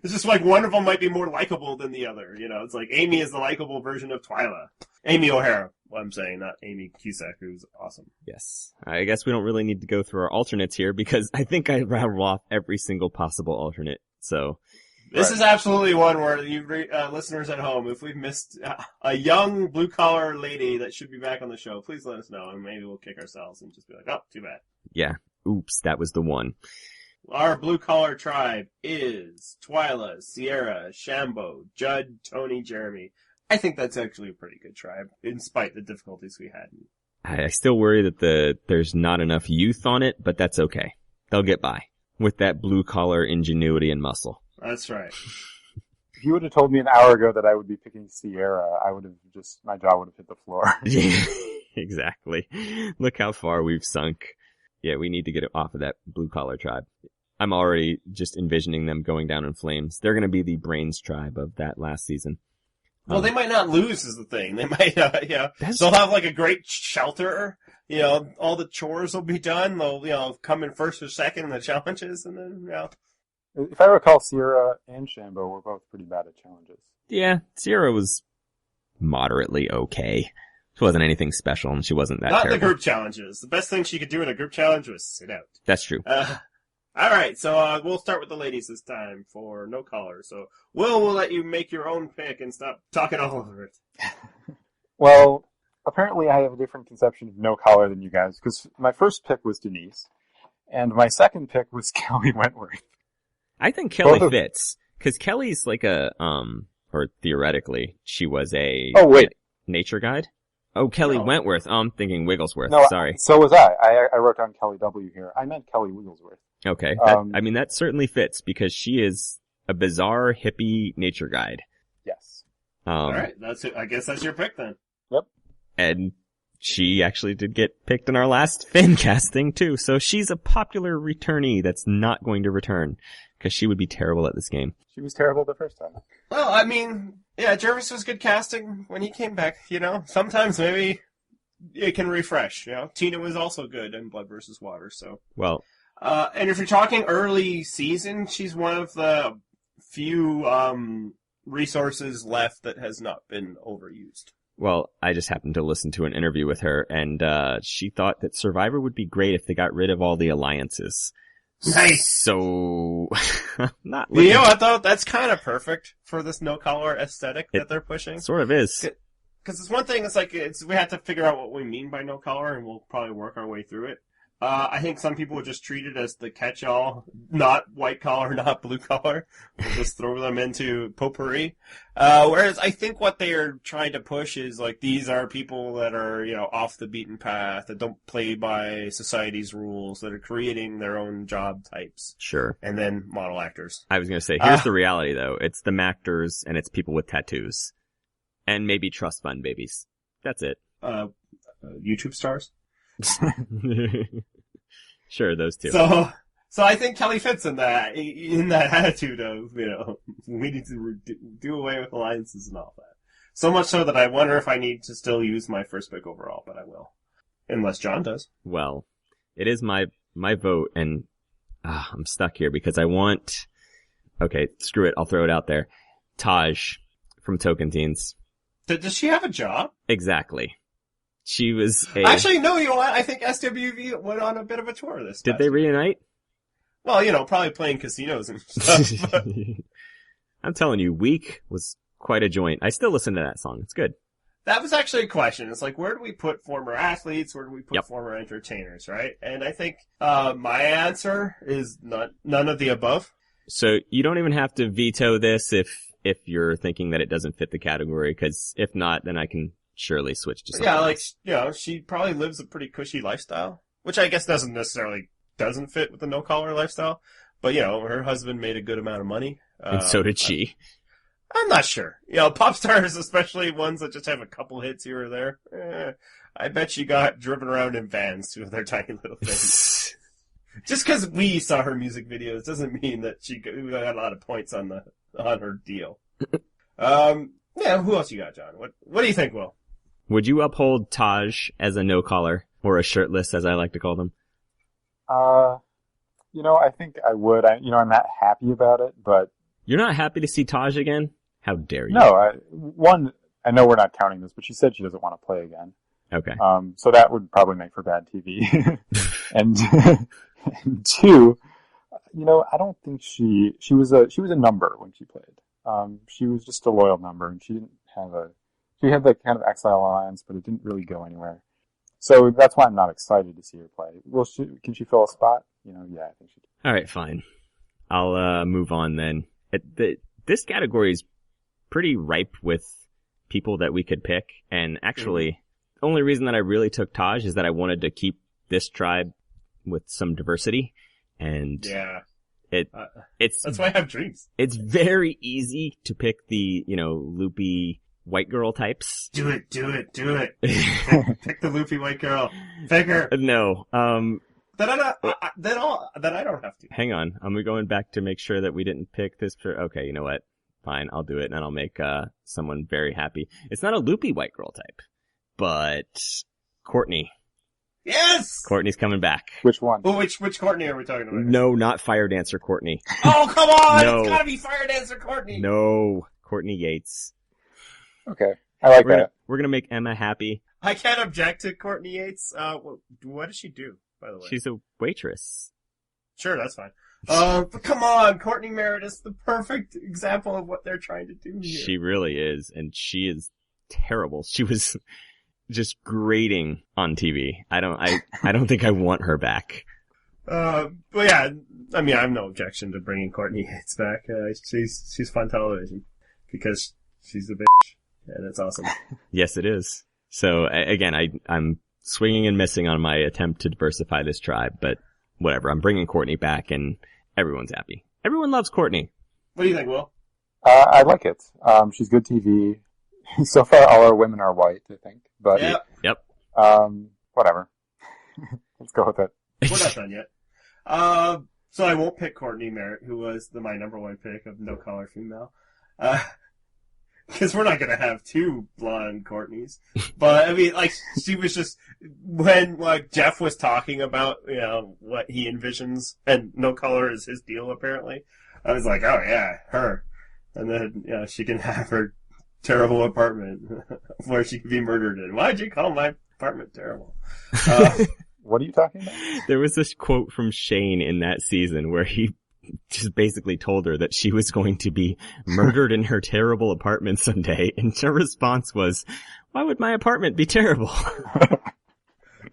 It's just like one of them might be more likable than the other. It's like Amy is the likable version of Twyla. Amy O'Hara, what I'm saying, not Amy Cusack, who's awesome. Yes. I guess we don't really need to go through our alternates here because I think I rattled off every single possible alternate. So This Right. is absolutely one where you listeners at home, if we've missed a young blue-collar lady that should be back on the show, please let us know, and maybe we'll kick ourselves and just be like, oh, too bad. yeah. Oops, that was the one. Our blue-collar tribe is Twyla, Sierra, Shambo, Judd, Tony, Jeremy. I think that's actually a pretty good tribe, in spite of the difficulties we had. I still worry that there's not enough youth on it, but that's okay. They'll get by with that blue collar ingenuity and muscle. That's right. If you would have told me an hour ago that I would be picking Sierra, my jaw would have hit the floor. Exactly. Look how far we've sunk. Yeah, we need to get it off of that blue collar tribe. I'm already just envisioning them going down in flames. They're going to be the brains tribe of that last season. Well, they might not lose is the thing. They might, That's- they'll have like a great shelter. All the chores will be done. They'll, come in first or second in the challenges, and then, If I recall, Sierra and Shambo were both pretty bad at challenges. Yeah, Sierra was moderately okay. She wasn't anything special, and she wasn't that Not terrible. in the group challenges. The best thing she could do in a group challenge was sit out. That's true. All right, so we'll start with the ladies this time for no collar. So we'll let you make your own pick and stop talking all over it. Well, apparently I have a different conception of no collar than you guys, because my first pick was Denise, and my second pick was Kelly Wentworth. I think Kelly fits, because Kelly's like or theoretically, she was a nature guide. Oh, Kelly Wentworth. Oh, I'm thinking Wigglesworth. No, sorry. So was I. I wrote down Kelly W here. I meant Kelly Wigglesworth. Okay. That certainly fits because she is a bizarre hippie nature guide. Yes. All right. I guess that's your pick then. Yep. And she actually did get picked in our last fan casting too. So she's a popular returnee that's not going to return because she would be terrible at this game. She was terrible the first time. Well, I mean, yeah, Jervis was good casting when he came back, Sometimes maybe it can refresh, Tina was also good in Blood vs. Water, so. Well. And if you're talking early season, she's one of the few resources left that has not been overused. Well, I just happened to listen to an interview with her, and she thought that Survivor would be great if they got rid of all the alliances. Nice. So, not looking... I thought that's kind of perfect for this no-collar aesthetic that they're pushing. Sort of is. Because it's one thing, we have to figure out what we mean by no-collar, and we'll probably work our way through it. I think some people would just treat it as the catch-all, not white collar, not blue collar. We'll just throw them into potpourri. Whereas I think what they are trying to push is these are people that are, off the beaten path, that don't play by society's rules, that are creating their own job types. Sure. And then model actors. I was going to say, here's the reality though. It's the actors and it's people with tattoos. And maybe trust fund babies. That's it. YouTube stars? Sure, those two. So I think Kelly fits in that attitude of, we need to do away with alliances and all that. So much so that I wonder if I need to still use my first pick overall, but I will. Unless John does. Well, it is my vote, and I'm stuck here because I want... Okay, screw it, I'll throw it out there. Taj from Token Teens. Does she have a job? Exactly. She was Actually, no, you know what? I think SWV went on a bit of a tour this time. Did they reunite? Well, probably playing casinos and stuff. But... I'm telling you, Week was quite a joint. I still listen to that song. It's good. That was actually a question. It's where do we put former athletes? Where do we put former entertainers, right? And I think my answer is none of the above. So you don't even have to veto this if you're thinking that it doesn't fit the category, because if not, then I can surely switch to something else. She probably lives a pretty cushy lifestyle, which I guess doesn't fit with the no-collar lifestyle. But, her husband made a good amount of money. And so did she. I'm not sure. Pop stars, especially ones that just have a couple hits here or there, I bet she got driven around in vans to their tiny little things. Just because we saw her music videos doesn't mean that she got a lot of points on her deal. Yeah, who else you got, John? What do you think, Will? Would you uphold Taj as a no-collar, or a shirtless, as I like to call them? I think I would. I'm not happy about it, but... You're not happy to see Taj again? How dare you? No, I know we're not counting this, but she said she doesn't want to play again. Okay. So that would probably make for bad TV. and two, I don't think she was a number when she played. She was just a loyal number, and she had the kind of Exile Alliance, but it didn't really go anywhere. So that's why I'm not excited to see her play. Can she fill a spot? Yeah, I think she can. All right, fine. I'll move on then. This category is pretty ripe with people that we could pick, and actually, the only reason that I really took Taj is that I wanted to keep this tribe with some diversity, and it's that's why I have dreams. It's very easy to pick the loopy white girl types. Do it. Pick the loopy white girl. Pick her. No. That I don't have to. Hang on. I'm going back to make sure that we didn't pick this. Okay, you know what? Fine, I'll do it, and I'll make someone very happy. It's not a loopy white girl type, but Courtney. Yes! Courtney's coming back. Which one? Well, which Courtney are we talking about? No, not Fire Dancer Courtney. Oh, come on! No. It's gotta be Fire Dancer Courtney! No, Courtney Yates. Okay, I like that. We're gonna make Emma happy. I can't object to Courtney Yates. What does she do, by the way? She's a waitress. Sure, that's fine. But come on, Courtney Meredith's the perfect example of what they're trying to do here. She really is, and she is terrible. She was just grating on TV. I don't think I want her back. But yeah, I mean, I have no objection to bringing Courtney Yates back. She's fun television because she's a bitch, and it's awesome. Yes, it is. So again, I'm swinging and missing on my attempt to diversify this tribe, but whatever. I'm bringing Courtney back, and everyone's happy. Everyone loves Courtney. What do you think, Will? I like it. She's good TV. So far, all our women are white, I think. But Yep. Whatever. Let's go with it. We're not done yet. So I won't pick Courtney Merritt, who was my number one pick of no collar female. Because we're not going to have two blonde Courtneys. But, I mean, like, she was just, when, like, Jeff was talking about, you know, what he envisions, and no color is his deal, apparently, I was like, oh, yeah, her. And then, you know, she can have her terrible apartment where she can be murdered in. Why'd you call my apartment terrible? What are you talking about? There was this quote from Shane in that season where he just basically told her that she was going to be murdered in her terrible apartment someday, and her response was, "Why would my apartment be terrible?"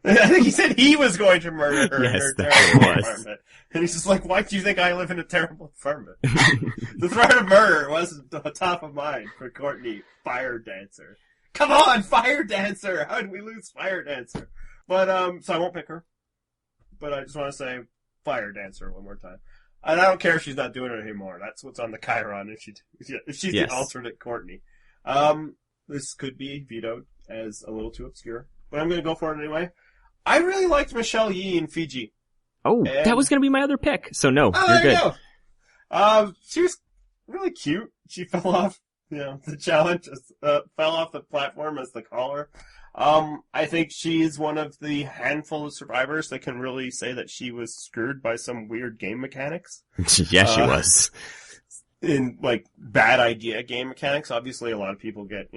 I think he said he was going to murder her in Yes, her that's what terrible it was. apartment. And he's just like, why do you think I live in a terrible apartment? The threat of murder wasn't top of mind for Courtney, Fire Dancer. Come on, Fire Dancer! How did we lose Fire Dancer? But, so I won't pick her. But I just want to say Fire Dancer one more time. And I don't care if she's not doing it anymore. That's what's on the Chiron if she's Yes. the alternate Courtney. This could be vetoed as a little too obscure, but I'm going to go for it anyway. I really liked Michelle Yee in Fiji. Oh, And- that was going to be my other pick. So no, Oh, you're there good. you go. She was really cute. She fell off, the challenge, fell off the platform as the caller. I think she's one of the handful of survivors that can really say that she was screwed by some weird game mechanics. Yeah, she was. In, like, bad idea game mechanics. Obviously, a lot of people get,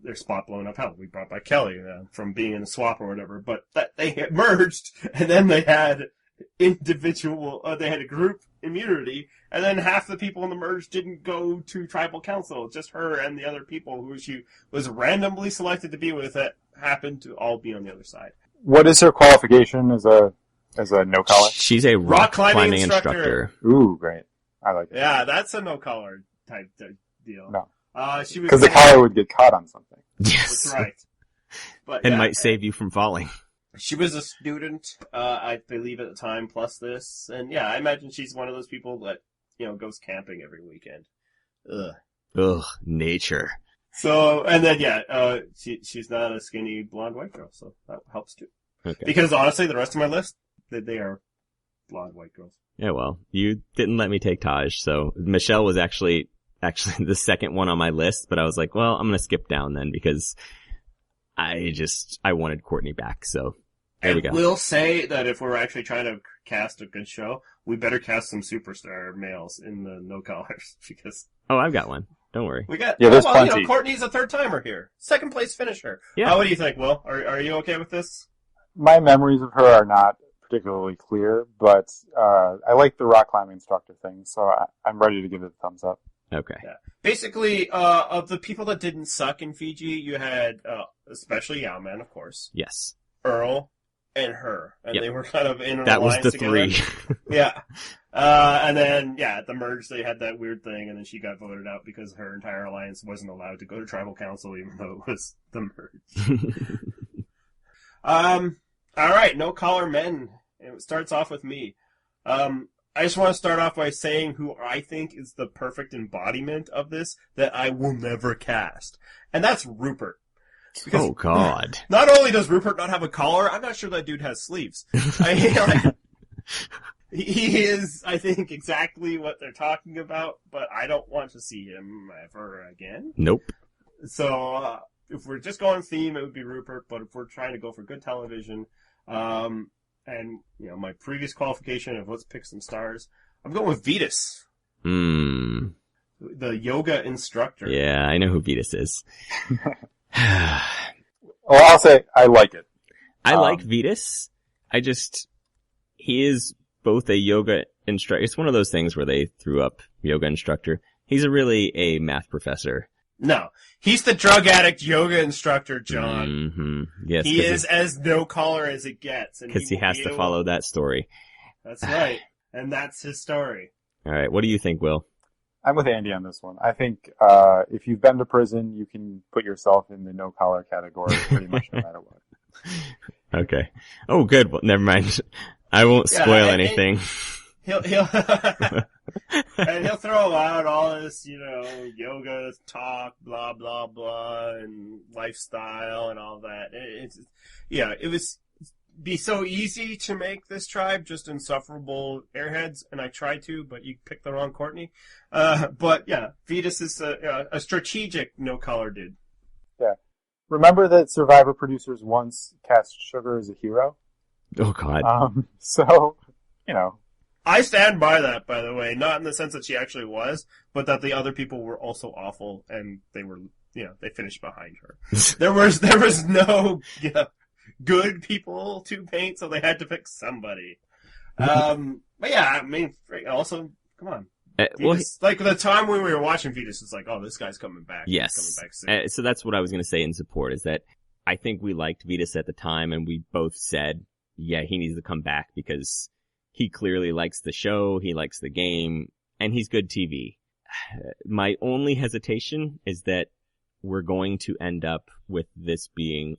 their spot blown up. Hell, we brought by Kelly from being in a swap or whatever. But that they had merged, and then they had they had a group immunity, and then half the people in the merge didn't go to tribal council. Just her and the other people who she was randomly selected to be with that happened to all be on the other side. What is her qualification as a no collar? She's a rock climbing instructor. Ooh, great. I like it. Yeah, that's a no collar type deal. No. She was Because the collar would get caught on something. Yes. That's right. But And yeah, might save you from falling. she was a student, I believe at the time, plus this. And yeah, I imagine she's one of those people that, goes camping every weekend. Ugh. Ugh, nature. So, and then she's not a skinny blonde white girl, so that helps too. Okay. Because honestly, the rest of my list, they are blonde white girls. Yeah, well, you didn't let me take Taj, so Michelle was actually the second one on my list, but I was like, well, I'm gonna skip down then because I wanted Courtney back, so there we go. We'll say that if we're actually trying to cast a good show, we better cast some superstar males in the no collars because Oh, I've got one. Don't worry. we got. Yeah, there's well, plenty. Courtney's a third timer here, second place finisher. Yeah. What do you think, Will? Are you okay with this? My memories of her are not particularly clear, but I like the rock climbing instructor thing, so I'm ready to give it a thumbs up. Okay. Yeah. Basically, of the people that didn't suck in Fiji, you had especially Yowman, of course, Yes. Earl, and her, and Yep. they were kind of in an That was alliance the together. three. Yeah. And then, at the merge, they had that weird thing, and then she got voted out because her entire alliance wasn't allowed to go to tribal council, even though it was the merge. Alright, no collar men. It starts off with me. I just want to start off by saying who I think is the perfect embodiment of this that I will never cast. And that's Rupert. Because Oh, God. not only does Rupert not have a collar, I'm not sure that dude has sleeves. He is, I think, exactly what they're talking about, but I don't want to see him ever again. Nope. So, if we're just going theme, it would be Rupert, but if we're trying to go for good television, and, my previous qualification of let's pick some stars, I'm going with Vetus, the yoga instructor. Yeah, I know who Vetus is. Well, I'll say I like it. I like Vitas. He is both a yoga instructor. It's one of those things where they threw up yoga instructor. He's really a math professor. No, he's the drug addict yoga instructor, John. Mm-hmm. Yes, he is as no collar as it gets. Because he has to follow that story. That's right. And that's his story. All right. What do you think, Will? I'm with Andy on this one. I think if you've been to prison, you can put yourself in the no-collar category pretty much no matter what. Okay. Oh, good. Well, never mind. I won't spoil anything. He'll and he'll throw out all this, yoga talk, blah blah blah, and lifestyle and all that. It was be so easy to make this tribe just insufferable airheads, and I tried to, but you picked the wrong Courtney. But yeah, Vitas is a strategic no collar dude. Yeah. Remember that Survivor producers once cast Sugar as a hero? Oh God. So, I stand by that, by the way, not in the sense that she actually was, but that the other people were also awful, and they were, they finished behind her. There was no good people to paint, so they had to pick somebody. But yeah, I mean, also, come on. Like the time when we were watching Vitas, it's like, oh, this guy's coming back. Yes. He's coming back soon. So that's what I was going to say in support, is that I think we liked Vitas at the time, and we both said, yeah, he needs to come back because he clearly likes the show, he likes the game, and he's good TV. My only hesitation is that we're going to end up with this being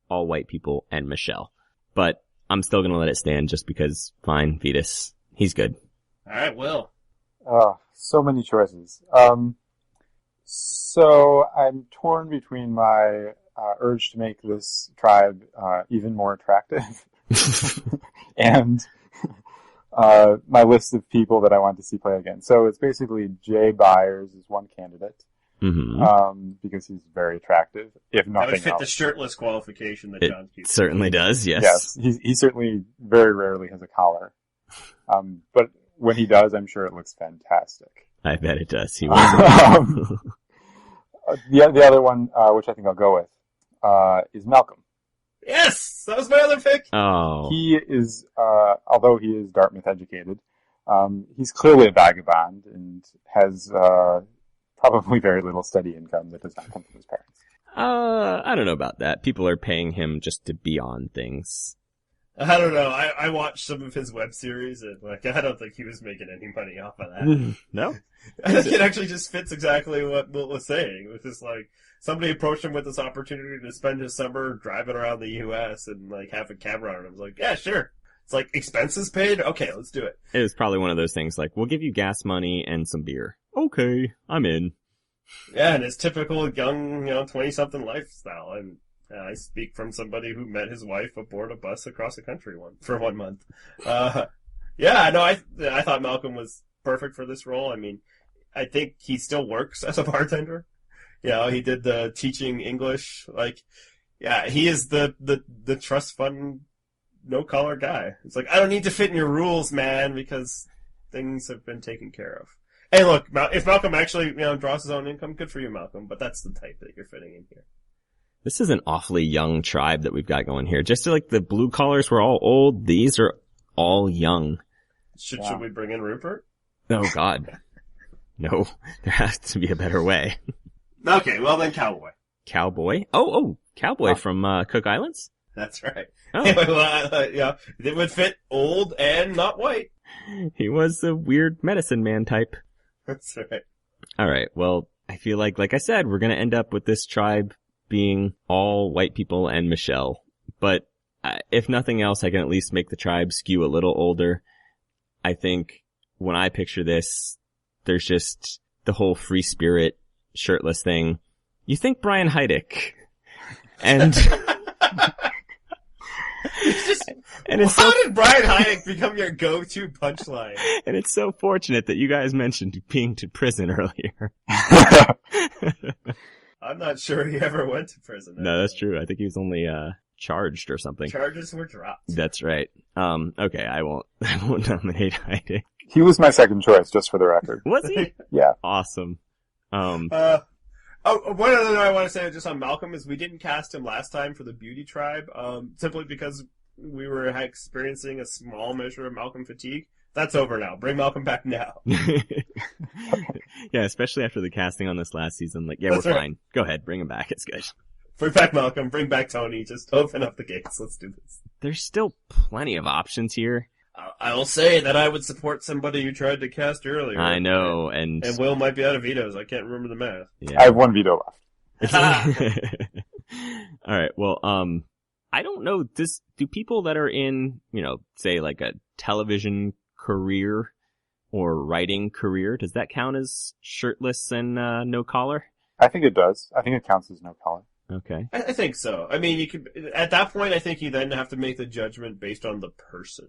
all white people and Michelle. But I'm still going to let it stand just because, fine, Vitas, he's good. All right, Will. So many choices. So I'm torn between my urge to make this tribe even more attractive and my list of people that I want to see play again. So it's basically Jay Byers is one candidate. Mm-hmm. Because he's very attractive, if nothing else. That would fit the shirtless qualification that John keeps. It certainly does, yes. Yes, he certainly very rarely has a collar. But when he does, I'm sure it looks fantastic. I bet it does. He will. The other one, which I think I'll go with, is Malcolm. Yes! That was my other pick! Oh. He is, although he is Dartmouth educated, he's clearly a vagabond and has probably very little steady income that does not come from his parents. I don't know about that. People are paying him just to be on things. I don't know. I watched some of his web series, and I don't think he was making any money off of that. No? I think it actually just fits exactly what Wilt was saying. It was just like, somebody approached him with this opportunity to spend his summer driving around the U.S. and have a camera on him. I was like, yeah, sure. It's like, expenses paid? Okay, let's do it. It was probably one of those things like, we'll give you gas money and some beer. Okay, I'm in. Yeah, and it's typical young, 20-something lifestyle. And I speak from somebody who met his wife aboard a bus across the country for 1 month. Yeah, no, I thought Malcolm was perfect for this role. I mean, I think he still works as a bartender. He did the teaching English. He is the trust fund, no-collar guy. It's like, I don't need to fit in your rules, man, because things have been taken care of. Hey, look, if Malcolm actually, draws his own income, good for you, Malcolm, but that's the type that you're fitting in here. This is an awfully young tribe that we've got going here. Just like the blue collars were all old, these are all young. Should we bring in Rupert? Oh, God. No, there has to be a better way. Okay, well then Cowboy. Cowboy? Oh, Cowboy from Cook Islands? That's right. Oh. It would fit old and not white. He was a weird medicine man type. That's right. All right, well, I feel like I said, we're going to end up with this tribe being all white people and Michelle. But if nothing else, I can at least make the tribe skew a little older. I think when I picture this, there's just the whole free spirit, shirtless thing. You think Brian Heidick. And how did Brian Heidick become your go-to punchline? And it's so fortunate that you guys mentioned being to prison earlier. I'm not sure he ever went to prison. No, that's true. I think he was only charged or something. Charges were dropped. That's right. Okay, I won't nominate Heidick. He was my second choice, just for the record. Was he? Yeah. Awesome. Oh, one other thing I want to say just on Malcolm is we didn't cast him last time for the Beauty Tribe, simply because we were experiencing a small measure of Malcolm fatigue. That's over now. Bring Malcolm back now. Yeah, especially after the casting on this last season. Like, yeah, That's we're right. fine. Go ahead, bring him back. It's good. Bring back Malcolm. Bring back Tony. Just open up the gates. Let's do this. There's still plenty of options here. I will say that I would support somebody you tried to cast earlier. I know, and Will might be out of vetoes. I can't remember the math. yeah. I have one veto left. All right. Well, I don't know. Do people that are in, say like a television career or writing career, does that count as shirtless and no collar? I think it does. I think it counts as no collar. Okay. I think so. I mean, you could at that point. I think you then have to make the judgment based on the person.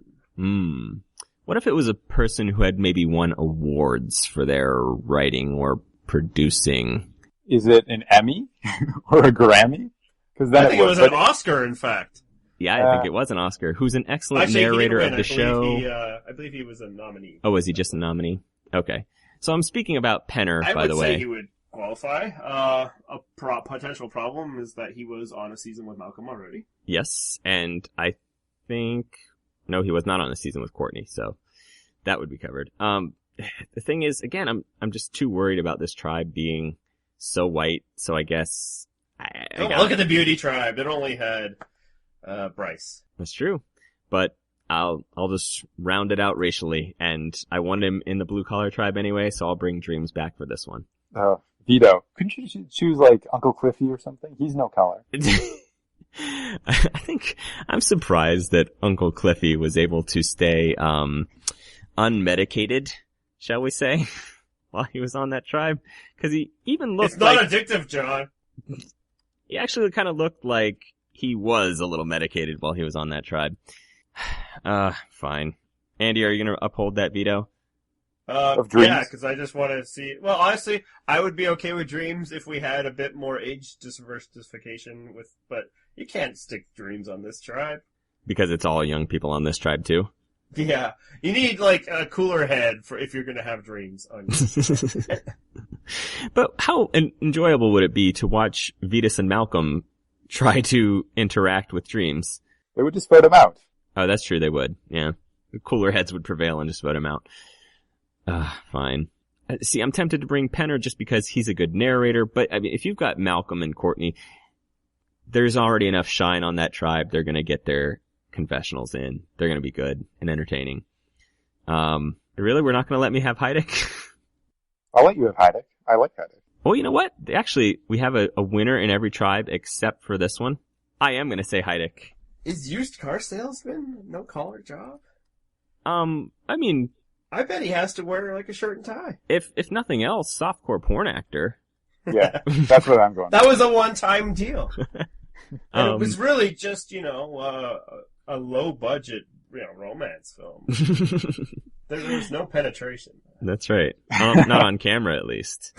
What if it was a person who had maybe won awards for their writing or producing? Is it an Emmy or a Grammy? Because I think it was an Oscar, in fact. Yeah, I think it was an Oscar. Who's an excellent narrator of the show. I believe he was a nominee. Oh, was he just a nominee? Okay. So I'm speaking about Penner, by the way. I would say he would qualify. A potential problem is that he was on a season with Malcolm already. Yes, and I think... No, he was not on a season with Courtney, so that would be covered. The thing is, again, I'm just too worried about this tribe being so white, so I guess... Look at the Beauty Tribe. It only had Bryce. That's true. But I'll just round it out racially, and I want him in the blue collar tribe anyway, so I'll bring Dreams back for this one. Veto. Couldn't you choose like Uncle Cliffy or something? He's no collar. I think I'm surprised that Uncle Cliffy was able to stay unmedicated, shall we say, while he was on that tribe. Because he even looked It's not addictive, John. He actually kind of looked like he was a little medicated while he was on that tribe. Fine. Andy, are you going to uphold that veto? Of Dreams? Yeah, because I just want to see... Well, honestly, I would be okay with Dreams if we had a bit more age diversification with... But you can't stick Dreams on this tribe. Because it's all young people on this tribe, too? Yeah. You need, like, a cooler head for if you're going to have Dreams on you. But how enjoyable would it be to watch Vetus and Malcolm try to interact with Dreams? They would just vote him out. Oh, that's true, they would. Yeah. The cooler heads would prevail and just vote him out. Fine. See, I'm tempted to bring Penner just because he's a good narrator, but I mean, if you've got Malcolm and Courtney, there's already enough shine on that tribe. They're gonna get their confessionals in. They're gonna be good and entertaining. Really? We're not gonna let me have Heideck? I'll let you have Heideck. I like Heideck. Well, you know what? Actually, we have a winner in every tribe except for this one. I am gonna say Heideck. Is used car salesman no collar job? I mean... I bet he has to wear, like, a shirt and tie. If nothing else, softcore porn actor. Yeah, that's what I'm going. That was a one-time deal. And it was really just, a low-budget, romance film. There was no penetration. That's right. Not on camera, at least.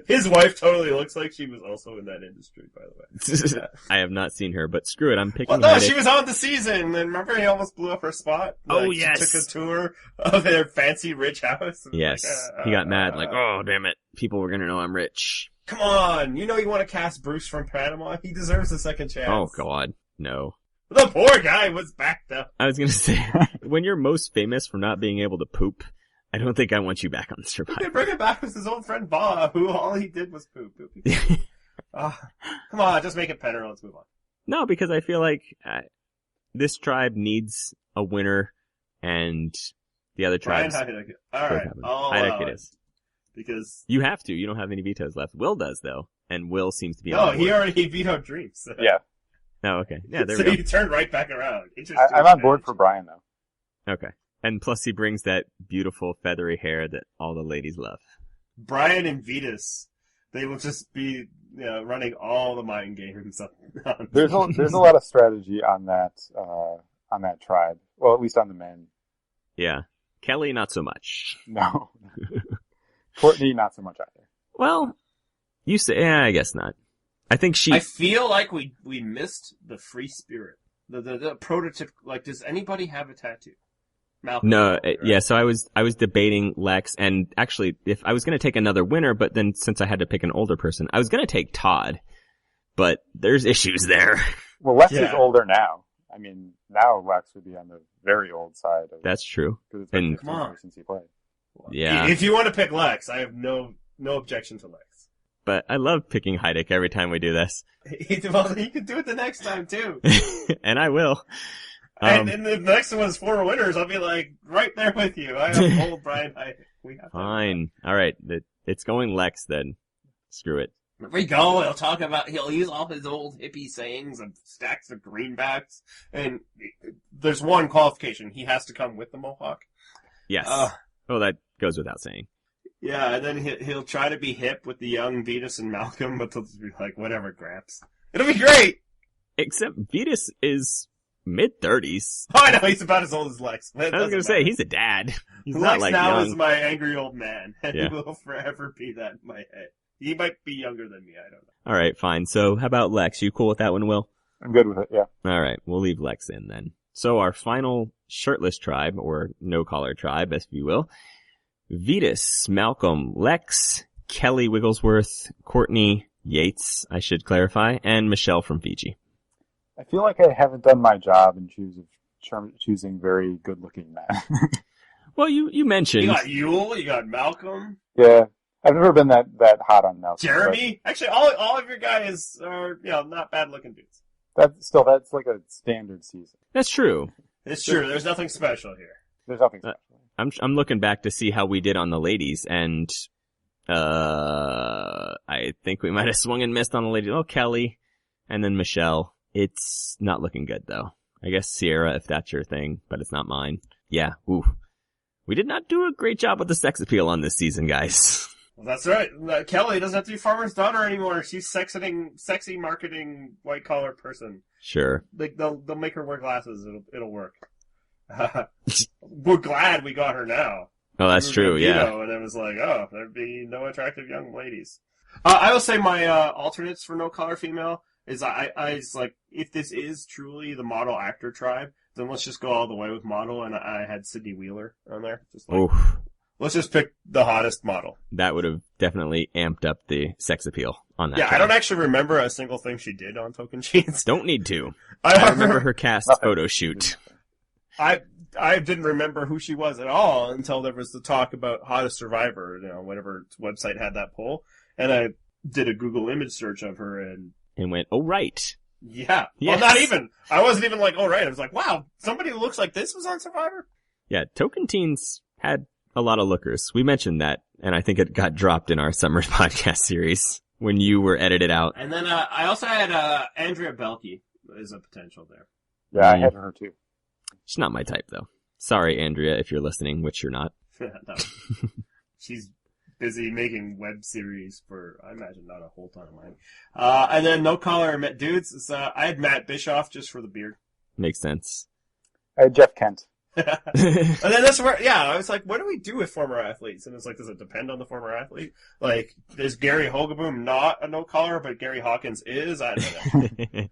His wife totally looks like she was also in that industry, by the way. I have not seen her, but screw it, I'm picking Well, no, Heideck. she was on the season, and remember he almost blew up her spot? Oh, yes. She took a tour of their fancy rich house. Yes. He got mad, like, oh, damn it. People were gonna know I'm rich. Come on, you want to cast Bruce from Panama? He deserves a second chance. Oh, God. No. The poor guy was backed up. I was gonna say, when you're most famous for not being able to poop, I don't think I want you back on Survivor. They bring him back with his old friend Bob, who all he did was poop. Come on, just make it Penner. Let's move on. No, because I feel like this tribe needs a winner, and the other tribes... Heideck. All right. Heideck it is. Because... You have to. You don't have any vetoes left. Will does, though. And Will seems to be on No, board. he already vetoed Dreams. So. Yeah. Oh, okay. Yeah, there so we go. he turned right back around. I'm on board for Brian, though. Okay. And plus he brings that beautiful feathery hair that all the ladies love. Brian and Vetus, they will just be running all the mind games. There's a lot of strategy on that tribe. Well, at least on the men. Yeah. Kelly, not so much. No. Courtney, not so much either. Well, you say, I guess not. I feel like we missed the free spirit. The prototype, like, does anybody have a tattoo? Malcolm. No, probably, right? yeah, so I was debating Lex, and actually, if I was going to take another winner, but then since I had to pick an older person, I was going to take Todd, but there's issues there. Well, Lex is Yeah. older now. I mean, now Lex would be on the very old side. That's true. Because it's been And- 15 years since he played. Yeah. If you want to pick Lex, I have no objection to Lex. But I love picking Heidick every time we do this. Well, you can do it the next time too. And I will. And the next one's 4 winners. I'll be like right there with you. I have old Brian Heidick. We have Fine. All right. It's going Lex then. Screw it. There we go. He'll use all his old hippie sayings and stacks of greenbacks. And there's one qualification. He has to come with the mohawk. Yes. Well, that goes without saying. Yeah, and then he'll try to be hip with the young Vetus and Malcolm, but they'll just be like, whatever, Gramps. It'll be great! Except Vetus is mid-30s. Oh, I know, he's about as old as Lex. I was going to say, he's a dad. He's Lex not like now young. is my angry old man, and Yeah. he will forever be that in my head. He might be younger than me, I don't know. All right, fine. So how about Lex? You cool with that one, Will? I'm good with it, yeah. All right, we'll leave Lex in then. So our final shirtless tribe, or no-collar tribe, if you will. Vetus, Malcolm, Lex, Kelly Wigglesworth, Courtney Yates, I should clarify, and Michelle from Fiji. I feel like I haven't done my job in choosing very good-looking men. Well, you mentioned... You got Yule, you got Malcolm, Yeah. I've never been that hot on Nelson. Jeremy. Actually, all of your guys are, not bad-looking dudes. That's like a standard season. That's true. It's true, there's nothing special here. There's nothing special. I'm looking back to see how we did on the ladies, and I think we might have swung and missed on the ladies. Oh, Kelly, and then Michelle. It's not looking good though. I guess Sierra, if that's your thing, but it's not mine. Yeah, ooh. We did not do a great job with the sex appeal on this season, guys. Well, that's right. Kelly doesn't have to be farmer's daughter anymore. She's sexy marketing white-collar person. Sure. Like, they'll make her wear glasses. It'll work. We're glad we got her now. Oh, that's true, yeah. And it was like, oh, there'd be no attractive young ladies. I will say my alternates for no collar female is I was like, if this is truly the model actor tribe, then let's just go all the way with model. And I had Sydney Wheeler on there. Just like, Oof. let's just pick the hottest model. That would have definitely amped up the sex appeal on that. Yeah, tribe. I don't actually remember a single thing she did on Token Jeans. Don't need to. I remember her cast photo shoot. I didn't remember who she was at all until there was the talk about Hottest Survivor, whatever website had that poll, and I did a Google image search of her, and went, oh, right. yeah. Yes. Well, not even. I wasn't even like, oh, right. I was like, wow, somebody who looks like this was on Survivor? Yeah, Token Teens had a lot of lookers. We mentioned that, and I think it got dropped in our summer podcast series when you were edited out. And then I also had Andrea Belke as a potential there. Yeah, I had her too. She's not my type, though. Sorry, Andrea, if you're listening, which you're not. No. She's busy making web series for, I imagine, not a whole ton of money. And then no collar dudes. I had Matt Bischoff just for the beard. Makes sense. I had Jeff Kent. And then that's where, I was like, what do we do with former athletes? And it's like, does it depend on the former athlete? Like, is Gary Hogaboom not a no collar, but Gary Hawkins is? I don't know.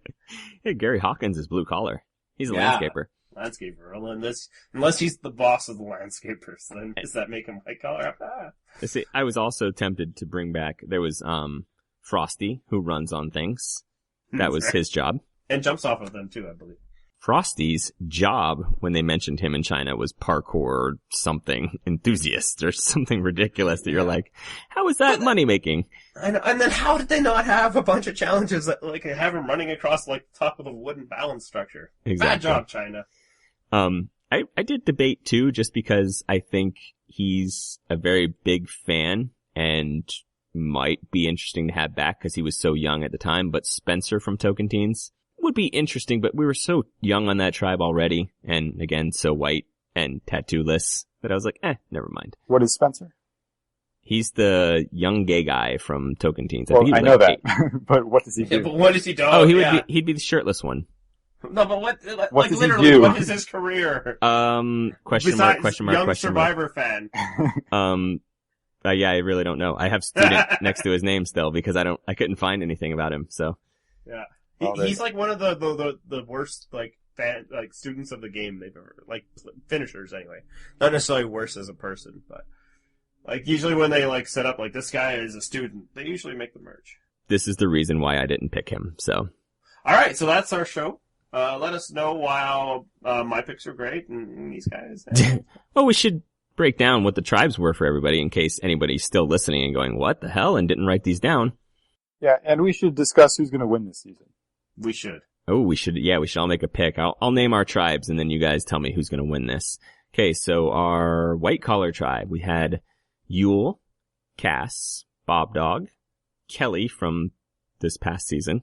Hey, Gary Hawkins is blue collar. He's a Yeah. landscaper. Landscaper. Well, unless he's the boss of the landscapers, then does that make him white collar? See, I was also tempted to bring back, there was Frosty, who runs on things. That was his job. And jumps off of them, too, I believe. Frosty's job, when they mentioned him in China, was parkour something enthusiast or something ridiculous that you're like, how is that money making? I know. And then how did they not have a bunch of challenges that like have him running across like the top of the wooden balance structure? Exactly. Bad job, China. I did debate too, just because I think he's a very big fan and might be interesting to have back because he was so young at the time. But Spencer from Token Teens would be interesting, but we were so young on that tribe already, and again, so white and tattoo-less that I was like, never mind. What is Spencer? He's the young gay guy from Token Teens. Well, think I he's know like that, but what does he Yeah, do? but what does he do? Oh, he'd be the shirtless one. No, but what? What Like does he literally, do? what is his career? Question Besides mark, young question mark. Survivor fan. Yeah, I really don't know. I have student next to his name still because I couldn't find anything about him, so. Yeah. Oh, He's like one of the worst, like, students of the game they've ever, like, finishers anyway. Not necessarily worse as a person, but, like, usually when they, like, set up, like, this guy is a student, they usually make the merge. This is the reason why I didn't pick him, so. Alright, so that's our show. Let us know why my picks are great and these guys. Well, we should break down what the tribes were for everybody in case anybody's still listening and going, what the hell, and didn't write these down. Yeah, and we should discuss who's going to win this season. We should. Oh, we should all make a pick. I'll name our tribes and then you guys tell me who's going to win this. Okay, so our white collar tribe, we had Yule, Cass, Bob Dog, Kelly from this past season,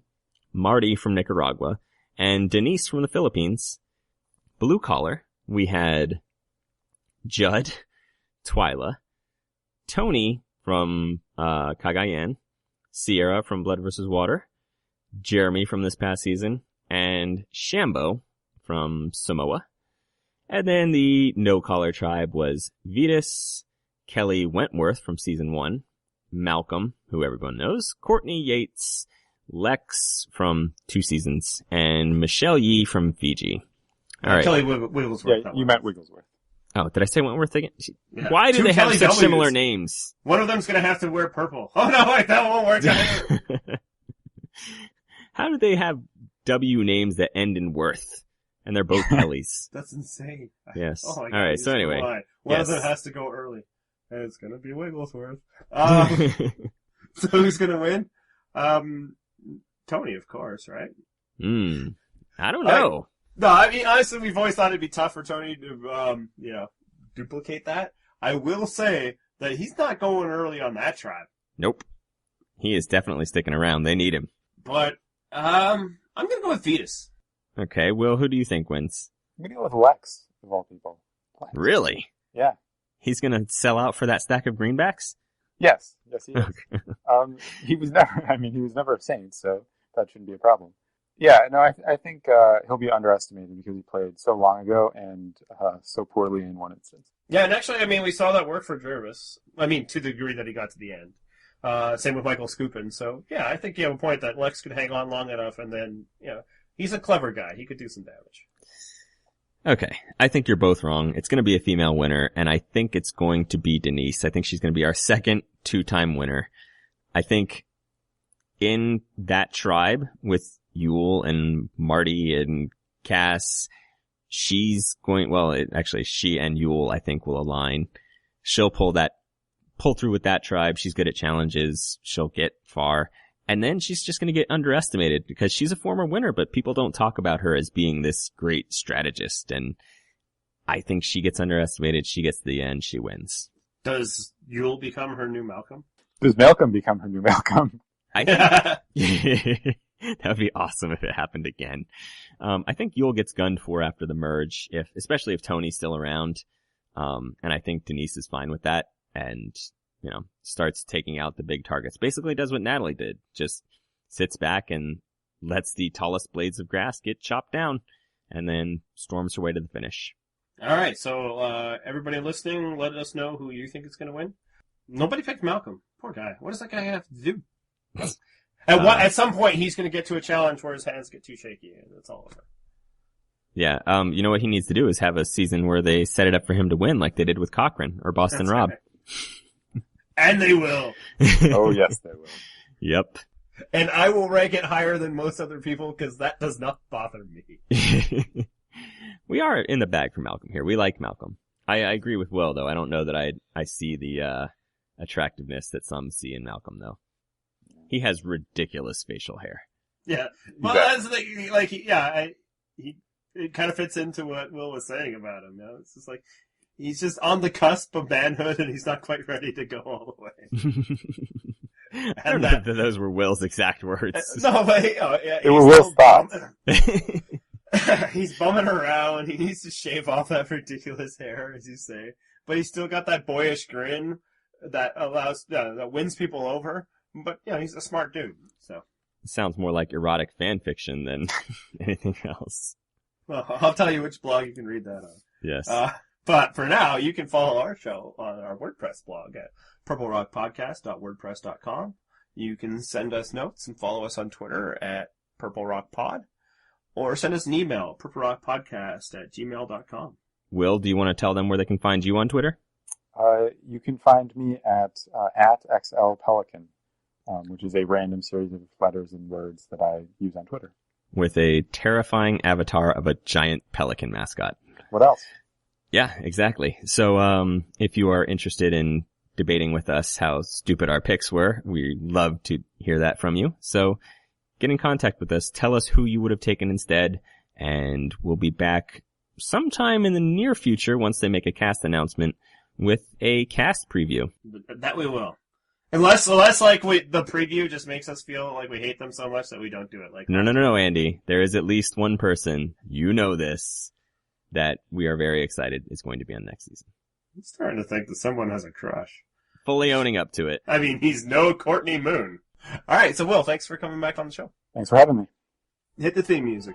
Marty from Nicaragua, and Denise from the Philippines. Blue collar, we had Judd, Twyla, Tony from Cagayan, Sierra from Blood vs. Water, Jeremy from this past season, and Shambo from Samoa. And then the no-collar tribe was Vetus, Kelly Wentworth from season 1, Malcolm, who everyone knows, Courtney Yates, Lex from 2 seasons, and Michelle Yee from Fiji. All right. Kelly Wigglesworth. Yeah, you meant Wigglesworth. Oh, did I say Wentworth again? Yeah. Why do Two they have Kelly such W's. similar names? One of them's gonna have to wear purple. Oh no, wait, that won't work either. How do they have W names that end in worth? And they're both Kellys. That's insane. Yes. Oh my God, All right, so anyway. One yes. of them has to go early. And it's gonna be Wigglesworth. So who's gonna win? Tony, of course, right? I don't know. No, I mean, honestly, we've always thought it'd be tough for Tony to, duplicate that. I will say that he's not going early on that tribe. Nope. He is definitely sticking around. They need him. But, I'm gonna go with Vetus. Okay, Will, who do you think wins? I'm going to go with Lex, of all people. Lex. Really? Yeah. He's gonna sell out for that stack of greenbacks? Yes, he is. He was never a Saint, so that shouldn't be a problem. Yeah, no, I think he'll be underestimated because he played so long ago and so poorly in one instance. Yeah, and actually, I mean, we saw that work for Jervis. I mean, to the degree that he got to the end. Same with Michael Skupin. So, yeah, I think you have a point that Lex could hang on long enough, and then, he's a clever guy. He could do some damage. Okay, I think you're both wrong. It's going to be a female winner, and I think it's going to be Denise. I think she's going to be our second 2-time winner. I think in that tribe with Yule and Marty and Cass, she's going, she and Yule, I think, will align. She'll pull through with that tribe. She's good at challenges. She'll get far. And then she's just going to get underestimated because she's a former winner, but people don't talk about her as being this great strategist. And I think she gets underestimated. She gets to the end. She wins. Does Yule become her new Malcolm? Does Malcolm become her new Malcolm? I think that would be awesome if it happened again. I think Yule gets gunned for after the merge, especially if Tony's still around. And I think Denise is fine with that and, starts taking out the big targets. Basically does what Natalie did. Just sits back and lets the tallest blades of grass get chopped down and then storms her way to the finish. All right, so everybody listening, let us know who you think is going to win. Nobody picked Malcolm. Poor guy. What does that guy have to do? At some point, he's going to get to a challenge where his hands get too shaky, and it's all over. Yeah, you know what he needs to do is have a season where they set it up for him to win like they did with Cochran or Boston Rob. Right. And they will. Oh, yes, they will. Yep. And I will rank it higher than most other people because that does not bother me. We are in the bag for Malcolm here. We like Malcolm. I agree with Will, though. I don't know that I see the attractiveness that some see in Malcolm, though. He has ridiculous facial hair. Yeah. Well, that's it kind of fits into what Will was saying about him. It's just like, he's just on the cusp of manhood and he's not quite ready to go all the way. I don't know if those were Will's exact words. No, but it was Will's thoughts. He's bumming around. He needs to shave off that ridiculous hair, as you say. But he's still got that boyish grin that that wins people over. But, he's a smart dude, so. It sounds more like erotic fan fiction than anything else. Well, I'll tell you which blog you can read that on. Yes. But for now, you can follow our show on our WordPress blog at purplerockpodcast.wordpress.com. You can send us notes and follow us on Twitter at PurpleRockPod. or send us an email, purplerockpodcast@gmail.com. Will, do you want to tell them where they can find you on Twitter? You can find me at XLPelican, which is a random series of letters and words that I use on Twitter. With a terrifying avatar of a giant pelican mascot. What else? Yeah, exactly. So, if you are interested in debating with us how stupid our picks were, we'd love to hear that from you. So, get in contact with us. Tell us who you would have taken instead, and we'll be back sometime in the near future once they make a cast announcement with a cast preview. That we will. Unless like the preview just makes us feel like we hate them so much that we don't do it. Like No, Andy. There is at least one person, you know this, that we are very excited is going to be on next season. I'm starting to think that someone has a crush. Fully owning up to it. I mean, he's no Courtney Moon. All right, so Will, thanks for coming back on the show. Thanks for having me. Hit the theme music.